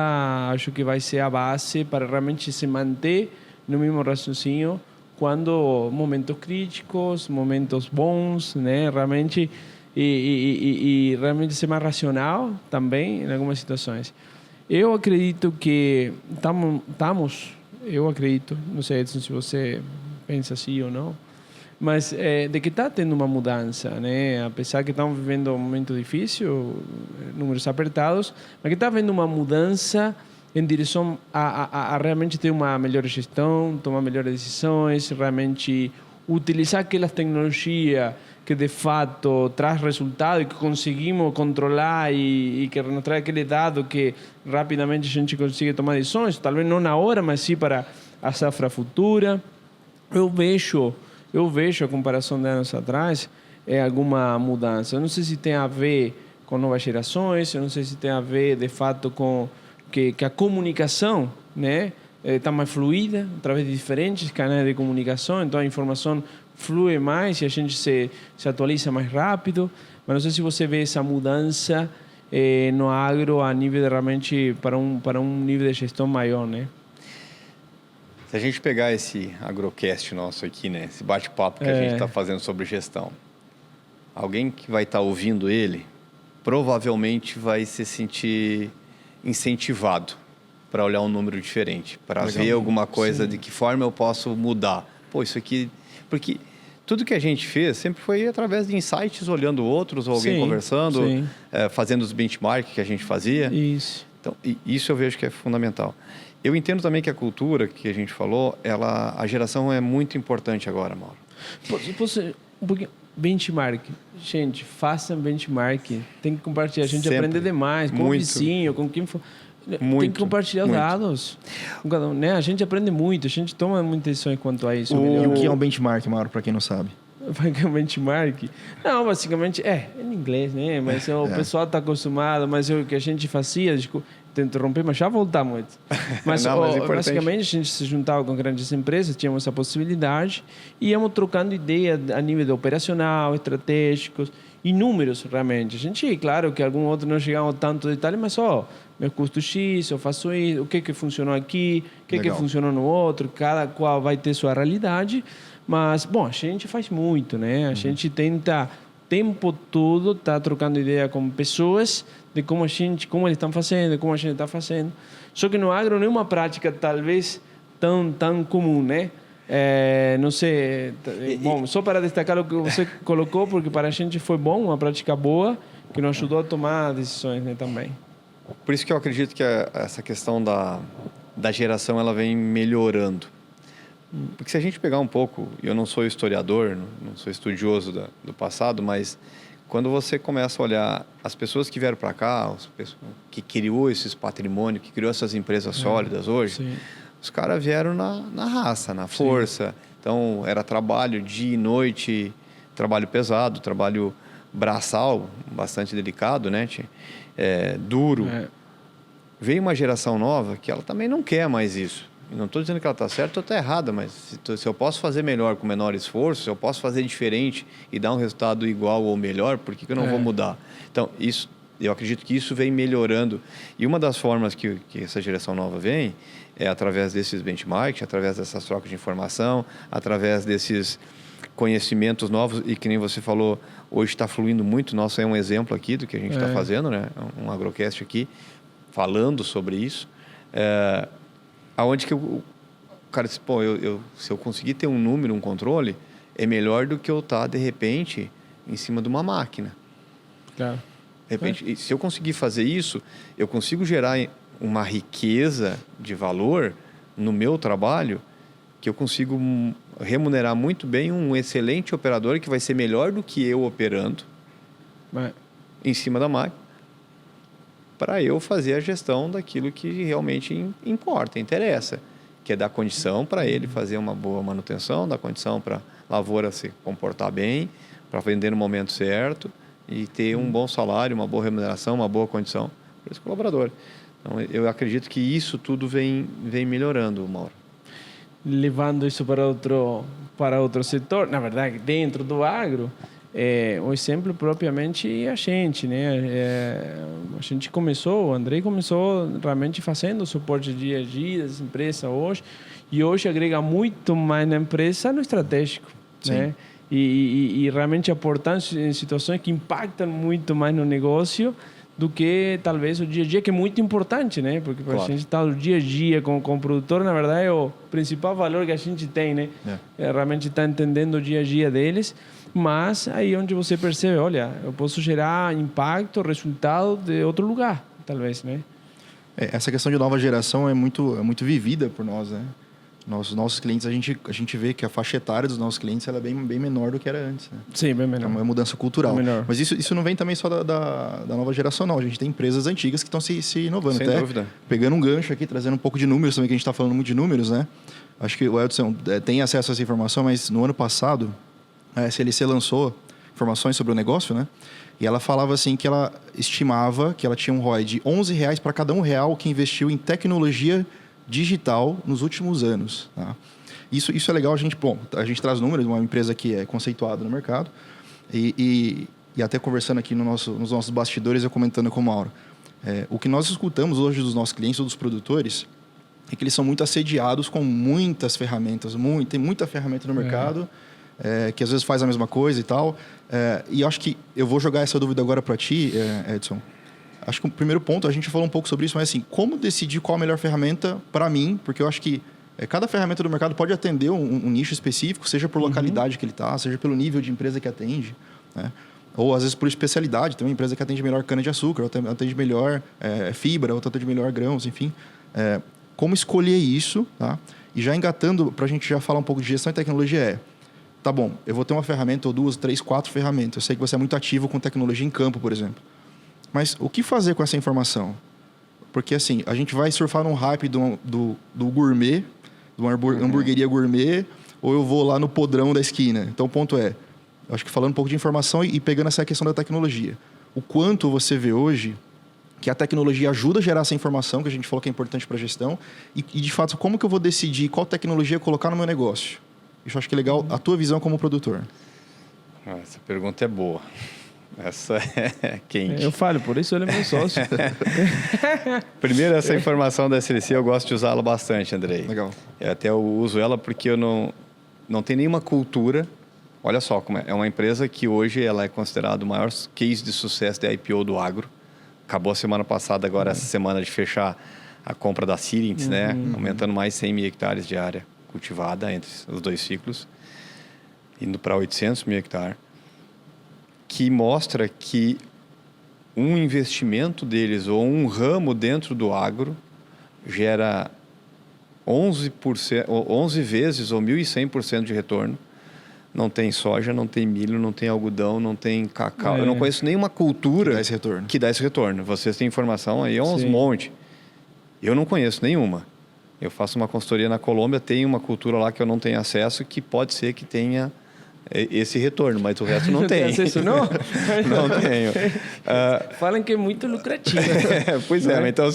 acho que vai ser a base para realmente se manter no mesmo raciocínio quando momentos críticos, momentos bons, né? Realmente e realmente ser mais racional também em algumas situações. Eu acredito que eu acredito, não sei Edson, se você pensa assim ou não, mas de que está tendo uma mudança, né? Apesar que estamos vivendo um momento difícil, números apertados, mas que está havendo uma mudança em direção a realmente ter uma melhor gestão, tomar melhores decisões, realmente utilizar aquelas tecnologias que de fato traz resultado e que conseguimos controlar e que nos traz aquele dado que rapidamente a gente consiga tomar decisões, talvez não na hora, mas sim para a safra futura. Eu vejo a comparação de anos atrás, alguma mudança. Eu não sei se tem a ver com novas gerações, eu não sei se tem a ver, de fato, com que a comunicação, né, está mais fluida, através de diferentes canais de comunicação, então a informação flui mais e a gente se atualiza mais rápido. Mas não sei se você vê essa mudança no agro a nível de, realmente para um nível de gestão maior, né? Se a gente pegar esse agrocast nosso aqui, né, esse bate-papo que a gente está fazendo sobre gestão, alguém que vai estar ouvindo ele provavelmente vai se sentir incentivado para olhar um número diferente, para ver alguma coisa. Sim. De que forma eu posso mudar. Pô, isso aqui... Porque tudo que a gente fez sempre foi através de insights, olhando outros, ou alguém sim, conversando, sim. Fazendo os benchmarks que a gente fazia. Isso. Então, isso eu vejo que é fundamental. Eu entendo também que a cultura que a gente falou, a geração é muito importante agora, Mauro. Um pouquinho, benchmark. Gente, façam benchmark. Tem que compartilhar. A gente Sempre. Aprende demais. Com o vizinho, com quem for. Tem que compartilhar os dados. Né? A gente aprende muito. A gente toma muitas decisões quanto a isso. E o que é um benchmark, Mauro, para quem não sabe? Benchmark? Não, basicamente em inglês, né? Mas o pessoal está acostumado. Mas o que a gente fazia... Te interromper, mas já voltamos. Mas, basicamente, a gente se juntava com grandes empresas, tínhamos essa possibilidade e íamos trocando ideias a nível operacional, estratégicos e números, realmente. A gente, claro, que algum outro não chegava a tanto detalhe, mas meu custo X, eu faço isso, o que funcionou aqui, o que funcionou no outro, cada qual vai ter sua realidade. Mas, bom, a gente faz muito, né? A gente tenta o tempo todo estar trocando ideia com pessoas de como eles estão fazendo, como a gente está fazendo. Só que no agro não é uma prática talvez tão comum, né? Não sei, bom, só para destacar o que você colocou, porque para a gente foi bom, uma prática boa, que nos ajudou a tomar decisões, né, também. Por isso que eu acredito que essa questão da geração ela vem melhorando. Porque se a gente pegar um pouco, eu não sou historiador, não sou estudioso do passado, mas quando você começa a olhar as pessoas que vieram para cá, que criou esses patrimônios, que criou essas empresas sólidas hoje, sim. Os caras vieram na raça, na força. Sim. Então, era trabalho dia e noite, trabalho pesado, trabalho braçal, bastante delicado, né? Duro. Veio uma geração nova que ela também não quer mais isso. Não estou dizendo que ela está certa ou está errada, mas se eu posso fazer melhor com menor esforço, se eu posso fazer diferente e dar um resultado igual ou melhor, por que eu não vou mudar? Então, eu acredito que isso vem melhorando. E uma das formas que essa geração nova vem é através desses benchmarks, através dessas trocas de informação, através desses conhecimentos novos. E que nem você falou, hoje está fluindo muito. Nosso é um exemplo aqui do que a gente está fazendo, né? Um agrocast aqui, falando sobre isso. Aonde que o cara disse, pô, se eu conseguir ter um número, um controle, é melhor do que eu estar, de repente, em cima de uma máquina. Claro. De repente, se eu conseguir fazer isso, eu consigo gerar uma riqueza de valor no meu trabalho, que eu consigo remunerar muito bem um excelente operador que vai ser melhor do que eu operando em cima da máquina, para eu fazer a gestão daquilo que realmente importa, interessa, que é dar condição para ele fazer uma boa manutenção, dar condição para a lavoura se comportar bem, para vender no momento certo e ter um bom salário, uma boa remuneração, uma boa condição para esse colaborador. Então, eu acredito que isso tudo vem melhorando, Mauro. Levando isso para outro setor, na verdade, dentro do agro, o exemplo propriamente é a gente, né? A gente começou, o Andrei começou realmente fazendo o suporte dia a dia das empresas hoje, e hoje agrega muito mais na empresa no estratégico, né? E realmente aportando em situações que impactam muito mais no negócio do que talvez o dia a dia, que é muito importante, né? Porque para a gente estar no dia a dia com o produtor, na verdade, é o principal valor que a gente tem, né? É realmente estar entendendo o dia a dia deles, mas aí onde você percebe, olha, eu posso gerar impacto, resultado de outro lugar, talvez, né? Essa questão de nova geração é muito vivida por nós, né? Nossos clientes, a gente vê que a faixa etária dos nossos clientes ela é bem menor do que era antes. Né? Sim, bem menor. É uma mudança cultural. Mas isso não vem também só da nova geração, não. A gente tem empresas antigas que estão se inovando. Sem dúvida. Pegando um gancho aqui, trazendo um pouco de números também, que a gente está falando muito de números, né? Acho que o Edson tem acesso a essa informação, mas no ano passado, a SLC lançou informações sobre o negócio, né? E ela falava assim que ela estimava que ela tinha um ROI de R$11 para cada R$1 que investiu em tecnologia digital nos últimos anos. Tá? Isso é legal, a gente traz números de uma empresa que é conceituada no mercado e até conversando aqui nos nossos bastidores, eu comentando com o Mauro. O que nós escutamos hoje dos nossos clientes ou dos produtores é que eles são muito assediados com muitas ferramentas, tem muita ferramenta no mercado que às vezes faz a mesma coisa e tal. E eu acho que eu vou jogar essa dúvida agora para ti, Edson. Acho que o primeiro ponto, a gente falou um pouco sobre isso, mas assim, como decidir qual a melhor ferramenta para mim? Porque eu acho que cada ferramenta do mercado pode atender um nicho específico, seja por localidade que ele está, seja pelo nível de empresa que atende, né? Ou às vezes por especialidade, tem uma empresa que atende melhor cana-de-açúcar, outra atende melhor fibra, outra atende melhor grãos, enfim. Como escolher isso, tá? E já engatando, para a gente já falar um pouco de gestão e tecnologia tá bom, eu vou ter uma ferramenta ou 2, 3, 4 ferramentas. Eu sei que você é muito ativo com tecnologia em campo, por exemplo. Mas o que fazer com essa informação? Porque assim, a gente vai surfar num hype do gourmet, de uma hamburgueria gourmet, ou eu vou lá no podrão da esquina. Então o ponto acho que falando um pouco de informação e pegando essa questão da tecnologia. O quanto você vê hoje que a tecnologia ajuda a gerar essa informação, que a gente falou que é importante para a gestão, e de fato, como que eu vou decidir qual tecnologia colocar no meu negócio? Isso eu acho que é legal, a tua visão como produtor. Essa pergunta é boa. Essa é quente. Eu falo, por isso ele é meu sócio. Primeiro, essa informação da SLC eu gosto de usá-la bastante, Andrei. Legal. Eu uso ela porque eu não tenho nenhuma cultura. Olha só, como é uma empresa que hoje ela é considerada o maior case de sucesso de IPO do agro. Acabou a semana passada, agora essa semana, de fechar a compra da Syrinx, né? Aumentando mais 100 mil hectares de área cultivada entre os dois ciclos, indo para 800 mil hectares. Que mostra que um investimento deles ou um ramo dentro do agro gera 11 vezes ou 1.100% de retorno. Não tem soja, não tem milho, não tem algodão, não tem cacau. Eu não conheço nenhuma cultura que dá esse retorno. Vocês têm informação aí, uns monte. Eu não conheço nenhuma. Eu faço uma consultoria na Colômbia, tem uma cultura lá que eu não tenho acesso, que pode ser que tenha esse retorno, mas o resto não tem. Acesso, não? Não tenho. Falam que é muito lucrativo. Pois é, então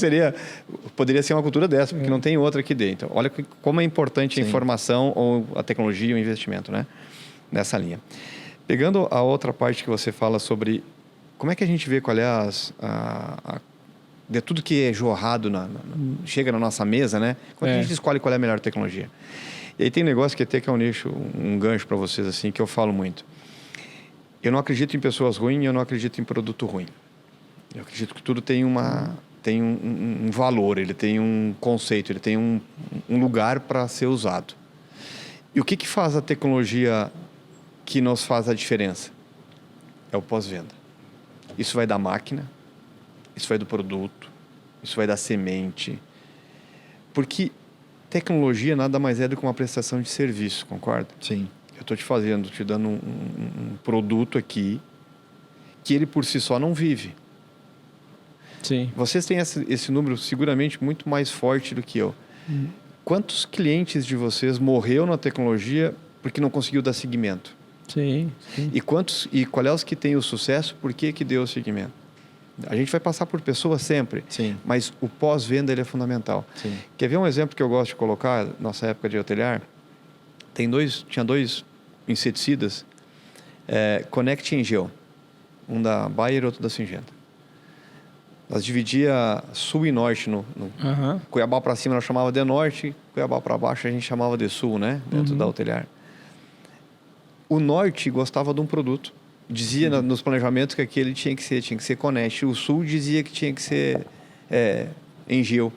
poderia ser uma cultura dessa, porque não tem outra que dê. Então, olha como é importante a informação ou a tecnologia, o investimento, né? Nessa linha. Pegando a outra parte que você fala sobre como é que a gente vê qual é de tudo que é jorrado, chega na nossa mesa, né? Como é que a gente escolhe qual é a melhor tecnologia? E aí tem um negócio que até que é um nicho, um gancho para vocês, assim, que eu falo muito. Eu não acredito em pessoas ruins, eu não acredito em produto ruim. Eu acredito que tudo tem um valor, ele tem um conceito, ele tem um lugar para ser usado. E o que faz a tecnologia que nos faz a diferença? É o pós-venda. Isso vai da máquina, isso vai do produto, isso vai da semente. Porque tecnologia nada mais é do que uma prestação de serviço, concorda? Sim. Eu estou te dando um produto aqui que ele por si só não vive. Sim. Vocês têm esse número seguramente muito mais forte do que eu. Quantos clientes de vocês morreu na tecnologia porque não conseguiu dar seguimento? Sim, sim. E qual é os que têm o sucesso, por que deu o segmento? A gente vai passar por pessoas sempre, Sim. mas o pós-venda ele é fundamental. Sim. Quer ver um exemplo que eu gosto de colocar, nossa época de hotelier? Tinha dois inseticidas, Connect e Engel, um da Bayer e outro da Syngenta. Nós dividia sul e norte. Cuiabá para cima nós chamava de norte, Cuiabá para baixo a gente chamava de sul, né? Dentro da hotelier. O norte gostava de um produto. Dizia nos planejamentos que aquele tinha que ser Connect. O sul dizia que tinha que ser Engel.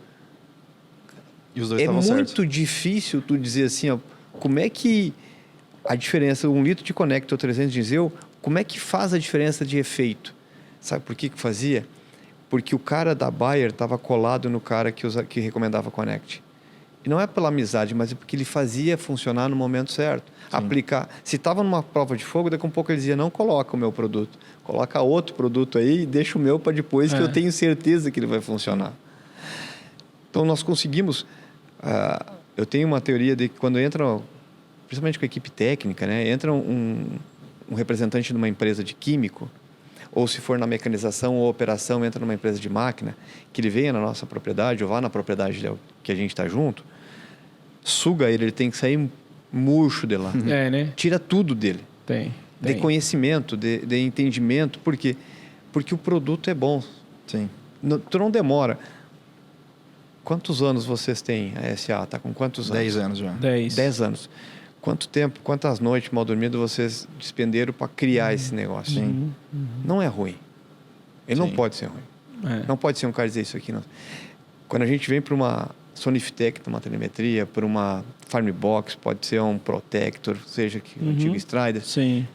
E os dois estavam certos. É muito difícil tu dizer assim, ó, como é que a diferença, 1 litro de Connect ou 300 de Engel, como é que faz a diferença de efeito? Sabe por que fazia? Porque o cara da Bayer estava colado no cara que recomendava Connect. E não é pela amizade, mas é porque ele fazia funcionar no momento certo. Sim. Aplicar. Se estava numa prova de fogo, daqui a um pouco ele dizia, não coloca o meu produto. Coloca outro produto aí e deixa o meu para depois, que eu tenho certeza que ele vai funcionar. Então, nós conseguimos... eu tenho uma teoria de que quando entra, principalmente com a equipe técnica, né, entra um representante de uma empresa de químico, ou se for na mecanização ou operação, entra numa empresa de máquina, que ele venha na nossa propriedade ou vá na propriedade que a gente está junto, suga ele tem que sair murcho de lá. Né? Tira tudo dele. Tem. De conhecimento, de entendimento. Por quê? Porque o produto é bom. Sim. Tu não demora. Quantos anos vocês têm a SA? Está com quantos anos? 10 anos já. 10 anos. Quanto tempo, quantas noites mal dormidas vocês despenderam para criar esse negócio? Sim. Não é ruim. Ele não pode ser ruim. Não pode ser um cara dizer isso aqui. Não. Quando a gente vem para uma Soniftec, para uma telemetria, para uma Farmbox, pode ser um Protector, seja que o antigo Strider. Sim.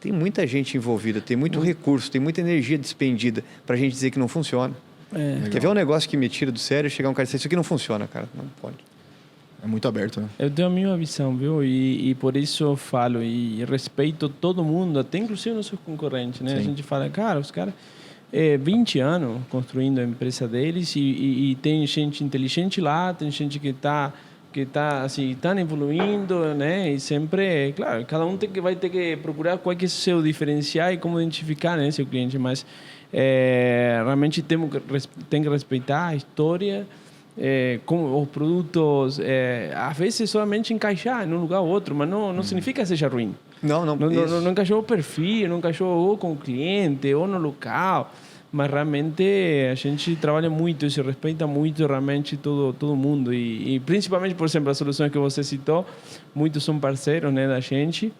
Tem muita gente envolvida, tem muito recurso, tem muita energia despendida para a gente dizer que não funciona. Quer ver um negócio que me tira do sério? Chegar um cara e dizer, isso aqui não funciona, cara. Não pode. É muito aberto, né? Eu tenho a mesma visão, viu? E por isso eu falo e respeito todo mundo, até inclusive nossos concorrentes, né? Sim. A gente fala, cara, os caras 20 anos construindo a empresa deles e tem gente inteligente lá, tem gente que tá assim, evoluindo, né? E sempre, claro, cada um vai ter que procurar qual que é o seu diferencial e como identificar, né, seu cliente, mas realmente tem que respeitar a história, como os produtos, às vezes somente encaixar em um lugar ou outro, mas não significa que seja ruim. Não encaixou o perfil, não encaixou ou com o cliente ou no local, mas realmente a gente trabalha muito e se respeita muito realmente todo mundo e principalmente, por exemplo, as soluções que você citou, muitos são parceiros, né, da gente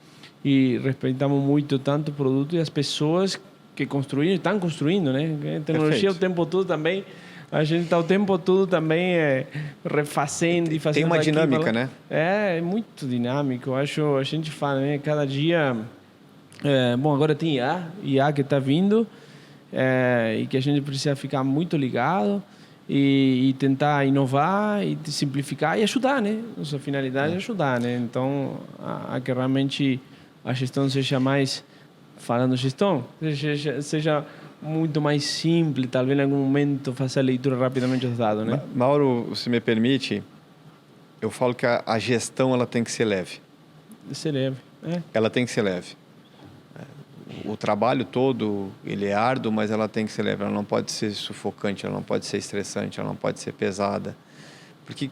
e respeitamos muito tanto o produto e as pessoas que estão construindo, né? Tecnologia o tempo todo também. A gente está o tempo todo também refazendo e fazendo. Tem uma dinâmica, né? É muito dinâmico. Acho, a gente fala, né? Cada dia... bom, agora tem IA que está vindo e que a gente precisa ficar muito ligado e tentar inovar e simplificar e ajudar, né? Nossa finalidade é ajudar, né? Então, a que realmente a gestão seja mais... Falando gestão, seja muito mais simples, talvez em algum momento fazer a leitura rapidamente dos dados, né? Mauro, se me permite, eu falo que a gestão ela tem que ser leve. Ser leve, Ela tem que ser leve. O trabalho todo, ele é árduo, mas ela tem que ser leve. Ela não pode ser sufocante, ela não pode ser estressante, ela não pode ser pesada. Porque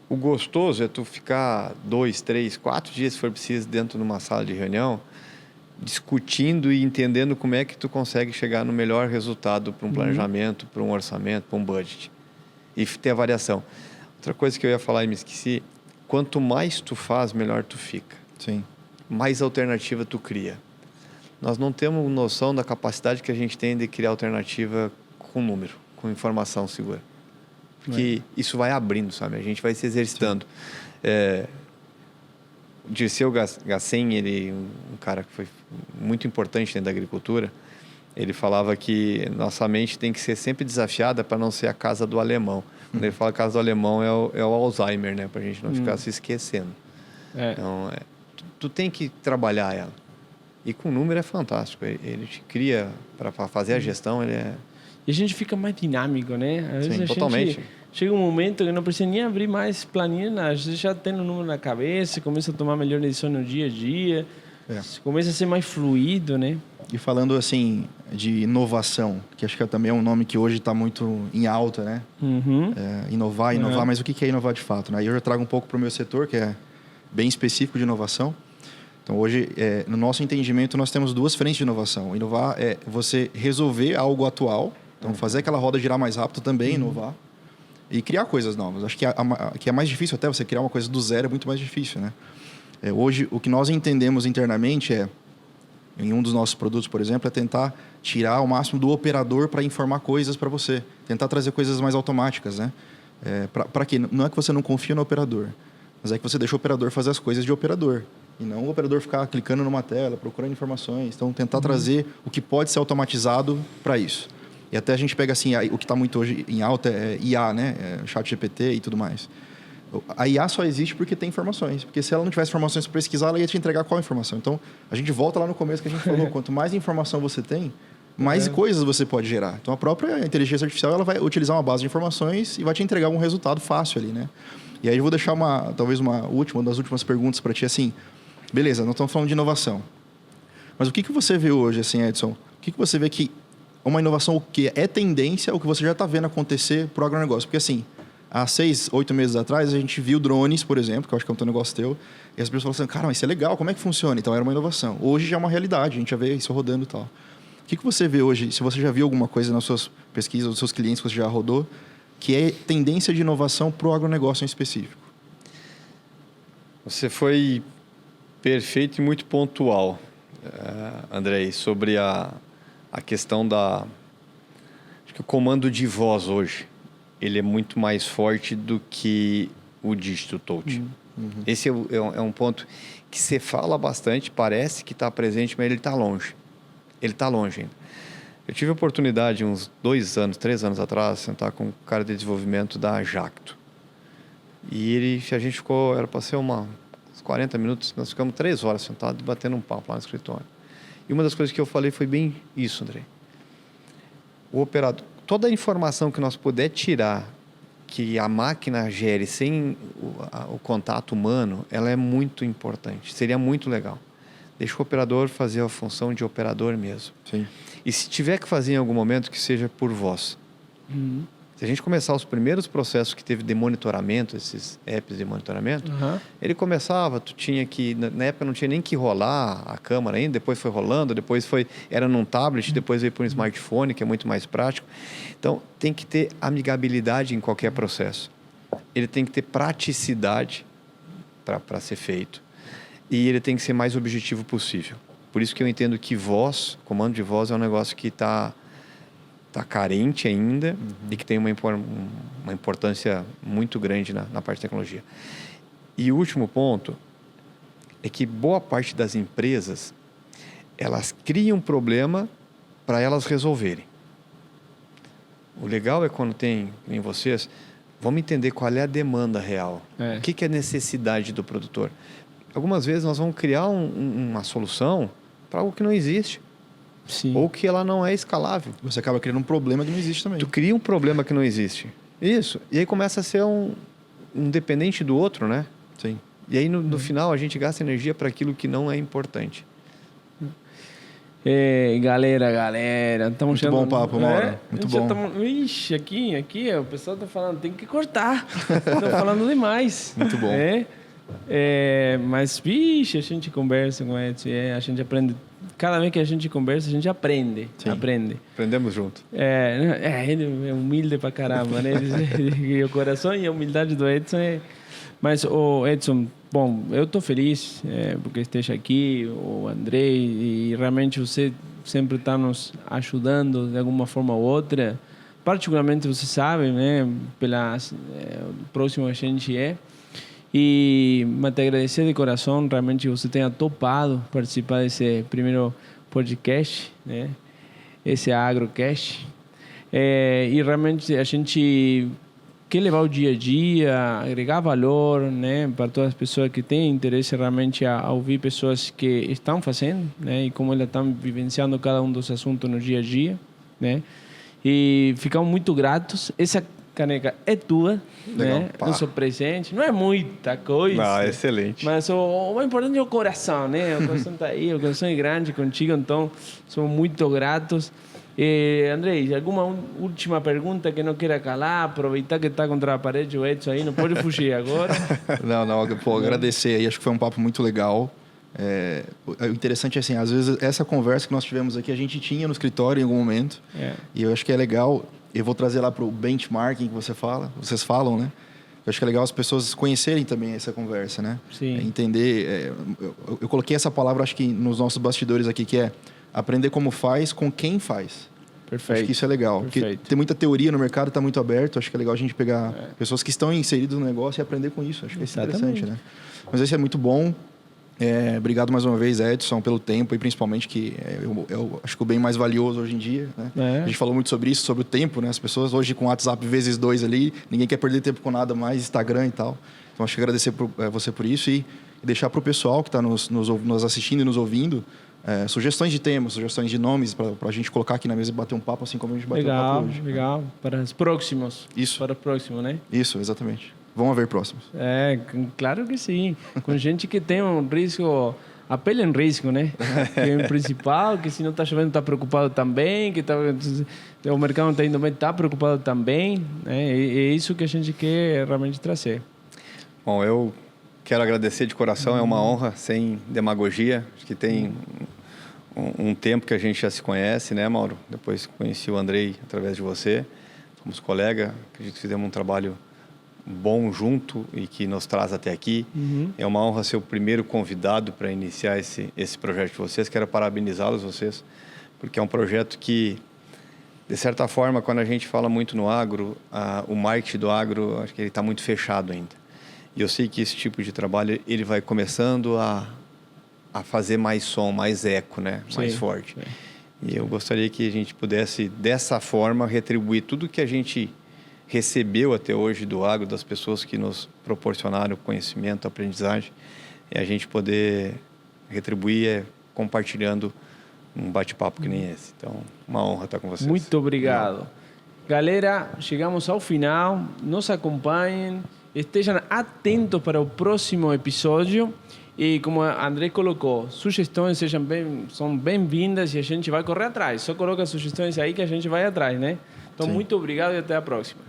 o gostoso é tu ficar 2, 3, 4 dias, se for preciso, dentro de uma sala de reunião, discutindo e entendendo como é que tu consegue chegar no melhor resultado para um planejamento, para um orçamento, para um budget. E ter a variação. Outra coisa que eu ia falar e me esqueci, quanto mais tu faz, melhor tu fica. Sim. Mais alternativa tu cria. Nós não temos noção da capacidade que a gente tem de criar alternativa com número, com informação segura. Porque isso vai abrindo, sabe? A gente vai se exercitando. O Dirceu Gassen, ele um cara que foi muito importante dentro da agricultura, ele falava que nossa mente tem que ser sempre desafiada para não ser a casa do alemão. Quando ele fala casa do alemão é o Alzheimer, né? Para a gente não ficar se esquecendo. Então, tu tem que trabalhar ela. E com o número é fantástico. Ele te cria para fazer a gestão, ele é... E a gente fica mais dinâmico, né? Às vezes totalmente. Chega um momento que não precisa nem abrir mais planilha, a gente já tem o número na cabeça, começa a tomar melhor decisão no dia a dia. Começa a ser mais fluido, né? E falando assim de inovação, que acho que também é um nome que hoje está muito em alta, né? Uhum. Inovar, mas o que é inovar de fato? Né? Aí eu já trago um pouco para o meu setor, que é bem específico de inovação. Então hoje, no nosso entendimento, nós temos duas frentes de inovação. Inovar é você resolver algo atual, então fazer aquela roda girar mais rápido também, inovar. E criar coisas novas. Acho que é mais difícil até, você criar uma coisa do zero é muito mais difícil, né? Hoje, o que nós entendemos internamente em um dos nossos produtos, por exemplo, é tentar tirar o máximo do operador para informar coisas para você. Tentar trazer coisas mais automáticas, né? Para quê? Não é que você não confia no operador, mas é que você deixa o operador fazer as coisas de operador. E não o operador ficar clicando numa tela, procurando informações. Então, tentar trazer o que pode ser automatizado para isso. E até a gente pega assim, o que está muito hoje em alta é IA, né? Chat GPT e tudo mais. A IA só existe porque tem informações. Porque se ela não tivesse informações para pesquisar, ela ia te entregar qual informação. Então, a gente volta lá no começo que a gente falou. Quanto mais informação você tem, mais coisas você pode gerar. Então, a própria inteligência artificial ela vai utilizar uma base de informações e vai te entregar um resultado fácil ali, né? E aí eu vou deixar uma das últimas perguntas para ti, assim... Beleza, nós estamos falando de inovação. Mas o que você vê hoje, assim, Edson? O que você vê que uma inovação o que é tendência, o que você já está vendo acontecer para o agronegócio? Porque, assim, há 6, 8 meses atrás, a gente viu drones, por exemplo, que eu acho que é um negócio teu, e as pessoas falaram assim, cara, mas isso é legal, como é que funciona? Então, era uma inovação. Hoje já é uma realidade, a gente já vê isso rodando e tal. O que você vê hoje, se você já viu alguma coisa nas suas pesquisas, dos seus clientes que você já rodou, que é tendência de inovação para o agronegócio em específico? Você foi perfeito e muito pontual, Andrei, sobre a questão da... Acho que o comando de voz hoje, ele é muito mais forte do que o digital touch. Esse é um ponto que você fala bastante, parece que está presente, mas ele está longe. Ele está longe ainda. Eu tive a oportunidade, uns 2 anos, 3 anos atrás, sentar com um cara de desenvolvimento da Jacto. E a gente ficou, era para ser uns 40 minutos, nós ficamos 3 horas sentados batendo um papo lá no escritório. E uma das coisas que eu falei foi bem isso, André. O operador, toda a informação que nós puder tirar, que a máquina gere sem o contato humano, ela é muito importante. Seria muito legal. Deixa o operador fazer a função de operador mesmo. Sim. E se tiver que fazer em algum momento, que seja por voz. Se a gente começar os primeiros processos que teve de monitoramento, esses apps de monitoramento, ele começava, tu tinha que, na época não tinha nem que rolar a câmera ainda, depois foi rolando, era num tablet, depois veio para um smartphone, que é muito mais prático. Então, tem que ter amigabilidade em qualquer processo. Ele tem que ter praticidade para ser feito. E ele tem que ser mais objetivo possível. Por isso que eu entendo que comando de voz é um negócio que está carente ainda e que tem uma importância muito grande na parte de tecnologia. E o último ponto é que boa parte das empresas, elas criam um problema para elas resolverem. O legal é quando tem em vocês, vamos entender qual é a demanda real. O que é a necessidade do produtor. Algumas vezes nós vamos criar uma solução para algo que não existe. Sim. Ou que ela não é escalável. Você acaba criando um problema que não existe também. Tu cria um problema que não existe. Isso. E aí começa a ser um dependente do outro, né? Sim. E aí no final a gente gasta energia para aquilo que não é importante. Galera, estamos muito bom papo, Mauro. Muito bom. Ixi, aqui, o pessoal está falando, tem que cortar. Estão falando demais. Muito bom. Mas, vixe, a gente conversa com Edson, a gente aprende. Cada vez que a gente conversa, a gente aprende. Sim. Aprendemos junto. Ele é humilde pra caramba, né? E o coração e a humildade do Edson é... Mas, Edson, bom, eu estou feliz porque esteja aqui, o André, e realmente você sempre está nos ajudando de alguma forma ou outra. Particularmente, você sabe, né? Próximo a gente mas te agradecer de coração, realmente você tenha topado participar desse primeiro podcast, né? Esse Agrocast. E realmente a gente quer levar o dia a dia, agregar valor, né? Para todas as pessoas que têm interesse realmente a ouvir pessoas que estão fazendo, né? E como elas estão vivenciando cada um dos assuntos no dia a dia, né? E ficamos muito gratos. caneca é tua, Legal. né? Pá. Nosso presente. Não é muita coisa. Não, excelente. Mas o mais importante é o coração, né? O coração está aí, o coração é grande contigo, então somos muito gratos. Andrei, alguma última pergunta que não queira calar? Aproveitar que está contra a parede o Edson aí, não pode fugir agora. Não, pô, agradecer aí, acho que foi um papo muito legal. O interessante é assim, às vezes essa conversa que nós tivemos aqui, a gente tinha no escritório em algum momento, e eu acho que é legal, eu vou trazer lá para o benchmarking que vocês falam, né? Eu acho que é legal as pessoas conhecerem também essa conversa, né? Sim. Entender, eu coloquei essa palavra, acho que nos nossos bastidores aqui, que é aprender como faz com quem faz. Perfeito. Acho que isso é legal. Porque Perfeito. tem muita teoria no mercado, está muito aberto. Acho que é legal a gente pegar pessoas que estão inseridas no negócio e aprender com isso. Acho que isso é interessante, né? Mas isso é muito bom. Obrigado mais uma vez, Edson, pelo tempo e principalmente que eu acho que o bem mais valioso hoje em dia, né? A gente falou muito sobre isso, sobre o tempo, né? As pessoas hoje com o WhatsApp vezes 2 ali, ninguém quer perder tempo com nada mais, Instagram e tal. Então acho que agradecer você por isso e deixar para o pessoal que está nos assistindo e nos ouvindo sugestões de temas, sugestões de nomes para a gente colocar aqui na mesa e bater um papo assim como a gente bateu um papo hoje. Legal, para os próximos. Isso. Para o próximo, né? Isso, exatamente. Vão haver próximos. Claro que sim. Com gente que tem um risco, a pele em risco, né? Que é o principal, que se não está chovendo está preocupado também, que o mercado não está indo bem, está preocupado também. Né? É isso que a gente quer realmente trazer. Bom, eu quero agradecer de coração, é uma honra, sem demagogia. Acho que tem um tempo que a gente já se conhece, né, Mauro? Depois conheci o Andrei através de você. Fomos colegas, acredito que fizemos um trabalho bom junto e que nos traz até aqui. É uma honra ser o primeiro convidado para iniciar esse projeto de vocês. Quero parabenizá-los, vocês, porque é um projeto que, de certa forma, quando a gente fala muito no agro, o marketing do agro, acho que ele está muito fechado ainda. E eu sei que esse tipo de trabalho ele vai começando a fazer mais som, mais eco, né? Mais forte. Sim. E eu gostaria que a gente pudesse, dessa forma, retribuir tudo que a gente recebeu até hoje do agro, das pessoas que nos proporcionaram conhecimento, aprendizagem, e a gente poder retribuir compartilhando um bate-papo que nem esse. Então, uma honra estar com vocês. Muito obrigado. Galera, chegamos ao final. Nos acompanhem. Estejam atentos para o próximo episódio. E como a André colocou, sugestões são bem-vindas e a gente vai correr atrás. Só coloca sugestões aí que a gente vai atrás, né? Então, muito obrigado e até a próxima.